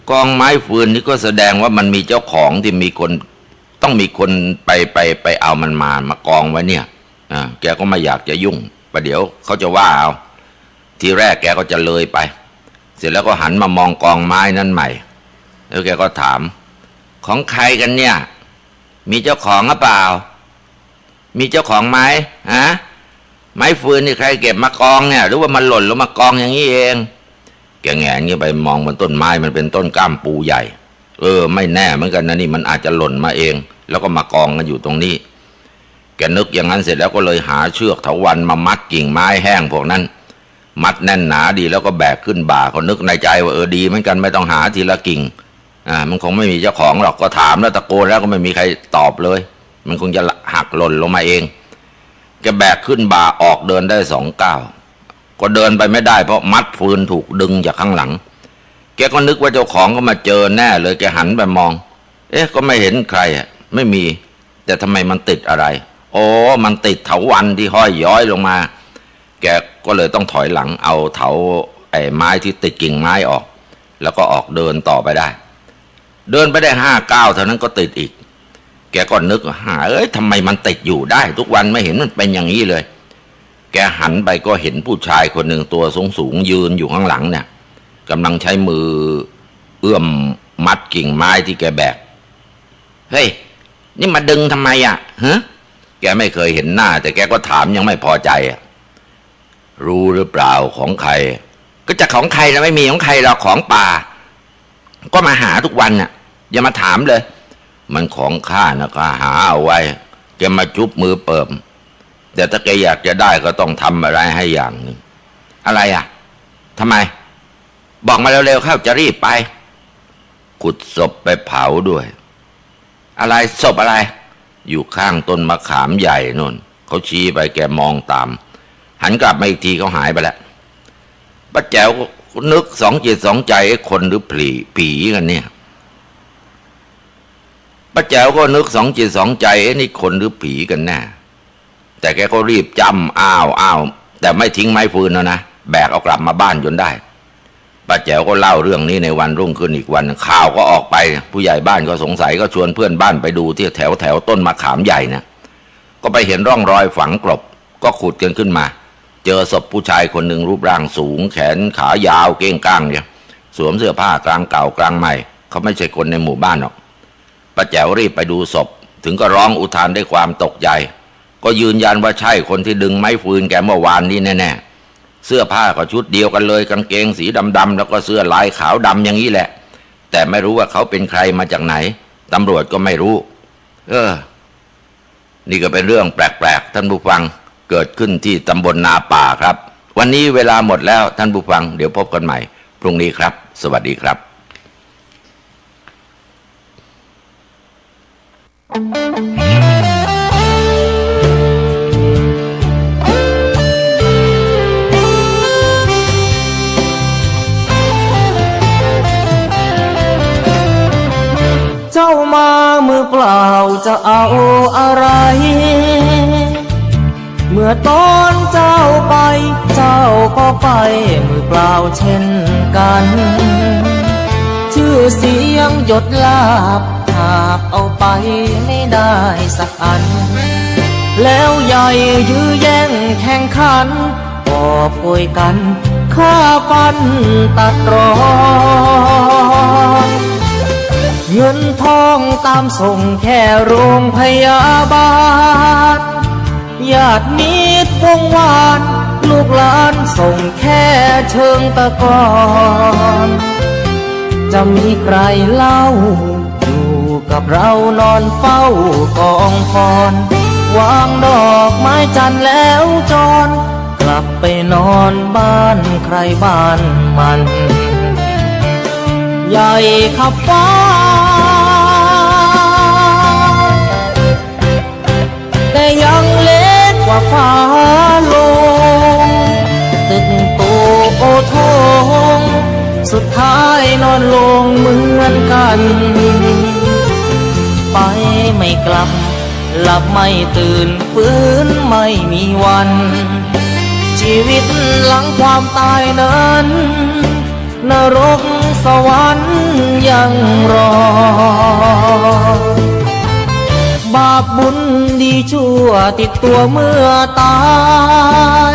กองไม้ฟืนนี่ก็แสดงว่ามันมีเจ้าของที่มีคนต้องมีคนไปเอามันมากองไว้เนี่ยแกก็ไม่อยากจะยุ่งประเดี๋ยวเขาจะว่าเอาทีแรกแกก็จะเลยไปเสร็จแล้วก็หันมามองกองไม้นั้นใหม่แล้วแกก็ถามของใครกันเนี่ยมีเจ้าของหรือเปล่ามีเจ้าของไหมไม้ฟืนนี่ใครเก็บมากองเนี่ยหรือว่ามันหล่นลงมากองอย่างนี้เองแกแงนเงี้ยไปมองบนต้นไม้มันเป็นต้นก้ามปูใหญ่ไม่แน่เหมือนกันนะนี่มันอาจจะหล่นมาเองแล้วก็มากองกันอยู่ตรงนี้แกนึกอย่างนั้นเสร็จแล้วก็เลยหาเชือกเถาวัลย์มามัดกิ่งไม้แห้งพวกนั้นมัดแน่นหนาดีแล้วก็แบกขึ้นบ่าก็นึกในใจว่าดีเหมือนกันไม่ต้องหาทีละกิ่งมันคงไม่มีเจ้าของหรอกก็ถามแล้วตะโกนแล้วก็ไม่มีใครตอบเลยมันคงจะหักหล่นลงมาเองแกแบกขึ้นบ่าออกเดินได้2 ก้าวก็เดินไปไม่ได้เพราะมัดฟืนถูกดึงจากข้างหลังแกก็นึกว่าเจ้าของก็มาเจอแน่เลยแกหันไปมองก็ไม่เห็นใครไม่มีแต่ทำไมมันติดอะไรมันติดเถาวัลย์ที่ห้อยย้อยลงมาแกก็เลยต้องถอยหลังเอาเถาไม้ที่ติดกิ่งไม้ออกแล้วก็ออกเดินต่อไปได้เดินไปได้5 ก้าวเท่านั้นก็ติดอีกแกก็นึกทำไมมันติดอยู่ได้ทุกวันไม่เห็นมันเป็นอย่างนี้เลยแกหันไปก็เห็นผู้ชายคนหนึ่งตัวสูงยืนอยู่ข้างหลังเนี่ยกำลังใช้มือเอื้อมมัดกิ่งไม้ที่แกแบกเฮ้ยนี่มาดึงทำไมแกไม่เคยเห็นหน้าแต่แกก็ถามยังไม่พอใจรู้หรือเปล่าของใครก็จะของใครนะไม่มีของใครหรอกของป่าก็มาหาทุกวันอย่ามาถามเลยมันของข้านะข้าหาเอาไว้แกมาจุบมือเปิบแต่ถ้าแกอยากจะได้ก็ต้องทำอะไรให้อย่างหนึ่งอะไรทำไมบอกมาเร็วๆเข้าจะรีบไปขุดศพไปเผาด้วยอะไรศพอะไรอยู่ข้างต้นมะขามใหญ่นนเขาชี้ไปแกมองตามหันกลับมาอีกทีเขาหายไปแล้วป้าแจ๋วนึก2 จิต 2 ใจคนหรือผีกันเนี่ยป้าแจ๋วก็นึก2 จิต 2 ใจนี่คนหรือผีกันแน่แต่แกก็รีบจำอ้าวแต่ไม่ทิ้งไม้ฟืนนะแบกเอากลับมาบ้านจนได้ป้าแจ๋วก็เล่าเรื่องนี้ในวันรุ่งขึ้นอีกวันข่าวก็ออกไปผู้ใหญ่บ้านก็สงสัยก็ชวนเพื่อนบ้านไปดูที่แถวต้นมะขามใหญ่นะก็ไปเห็นร่องรอยฝังกลบก็ขุดกันขึ้นมาเจอศพผู้ชายคนหนึ่งรูปร่างสูงแขนขายาวเก้งก้างเนี่ยสวมเสื้อผ้ากลางเก่ากลางใหม่เขาไม่ใช่คนในหมู่บ้านหรอกป้าแจ๋วรีบไปดูศพถึงก็ร้องอุทานด้วยความตกใจก็ยืนยันว่าใช่คนที่ดึงไม้ฟืนแกเมื่อวานนี้แน่ๆเสื้อผ้าก็ชุดเดียวกันเลยกางเกงสีดำๆแล้วก็เสื้อลายขาวดำอย่างนี้แหละแต่ไม่รู้ว่าเขาเป็นใครมาจากไหนตำรวจก็ไม่รู้นี่ก็เป็นเรื่องแปลกๆท่านผู้ฟังเกิดขึ้นที่ตำบลนาป่าครับวันนี้เวลาหมดแล้วท่านผู้ฟังเดี๋ยวพบกันใหม่พรุ่งนี้ครับสวัสดีครับ เจ้ามามือเปล่าจะเอาอะไรเมื่อตอนเจ้าไปเจ้าก็ ไปมือเปล่าเช่นกันชื่อเสียงหยดลาบหากเอาไปไม่ได้สักอันแล้วใหญ่ยื้อแย่งแข่งขันกอบโกยกันฆ่าฟันตัดรอนเงินทองตามส่งแค่โรงพยาบาลญาติมิตรวงวานลูกหลานส่งแค่เชิงตะกอนจะมีใครเล่าอยู่กับเรานอนเฝ้ากองฟอนวางดอกไม้จันทร์แล้วจรกลับไปนอนบ้านใครบ้านมันใหญ่ขับฟ้าแต่ยังเล็กกว่าฟ้าลงตึกโตโอทงสุดท้ายนอนลงเหมือนกันไปไม่กลับหลับไม่ตื่นฟื้นไม่มีวันชีวิตหลังความตายนั้นนรกสวรรค์ยังรอบาปบุญดีชั่วติดตัวเมื่อตาย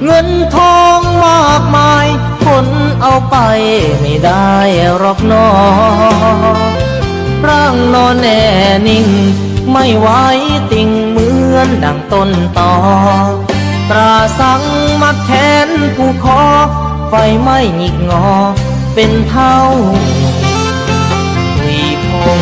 เงินทองมากมายคนเอาไปไม่ได้หรอกน้อร่างนอนแน่นิ่งไม่ไหวติ่งเหมือนดังต้นตอตราสังมัดแขนผู้คอไฟไม่หงิกงอเป็นเท่าวีพง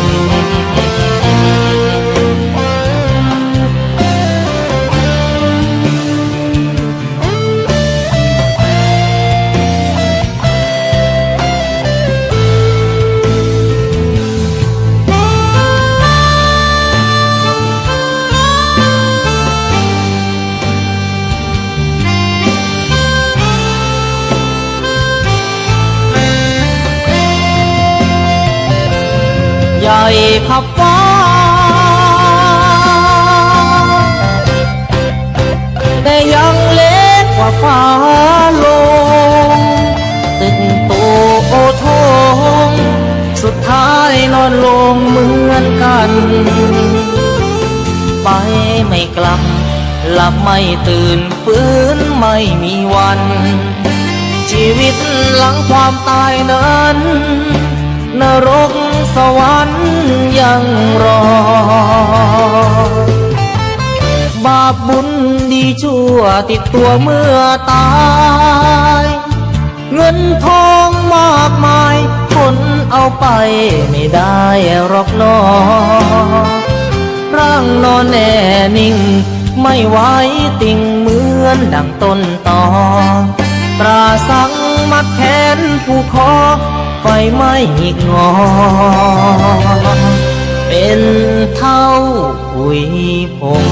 ใหญ่ขับฟ้าแต่ยังเล็กกว่าฟ้าลงตึกโตโอทงสุดท้ายนอนลงเหมือนกันไปไม่กลับหลับไม่ตื่นฟื้นไม่มีวันชีวิตหลังความตายนั้นนรกสวรรค์ยังรอบาปบุญดีชั่วติดตัวเมื่อตายเงินทองมากมายคนเอาไปไม่ได้หรอกน้อร่างนอนแน่นิ่งไม่ไหวติ่งเหมือนดังต้นตอตราสังมัดแขนผู้คอไฟไม่หงิกงอเป็นเท่าผุยพง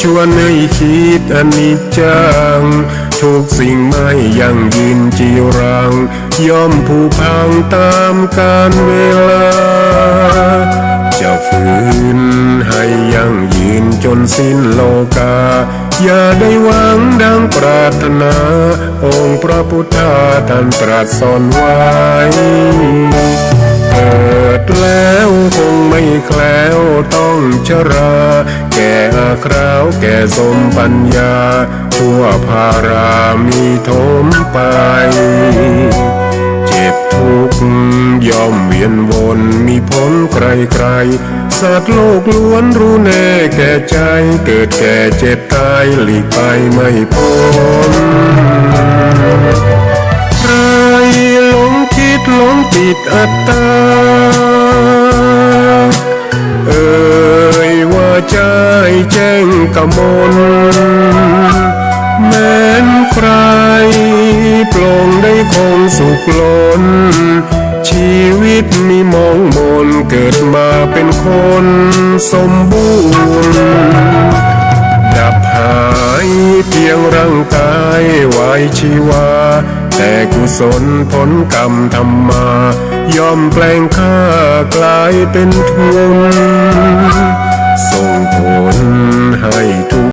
ชวนให้คิดอนิจจังทุกสิ่งไม่ยั่งยืนจีรังย่อมผุพังตามกาลเวลาจะฝืนให้ยั่งยืนจนสิ้นโลกาอย่าได้หวังดังปรารถนาองค์พระพุทธาท่านตรัสสอนไว้เกิดแล้วคงไม่แคล้วต้องชราแก่อา คราวแก่สมปัญญาทั่วภารามีทมไปเจ็บทุกข์ย่อมเวียนวนมีพ้นใครๆสัตว์โลกล้วนรู้แน่แก่ใจเกิดแก่เจ็บตายหลีกไปไม่พ้นใครหลงคิดหลงติดอัตตาว่าใจแจ้งกมลแม้นใครปลงได้คงสุขล้นชีวิตมีมองมนเกิดมาเป็นคนสมบูรณ์ดับหายเพียงร่างกายไว้ชีวาแต่กุศลผลกรรมทำมาย่อมแปลงค่ากลายเป็นทุนส่งผลให้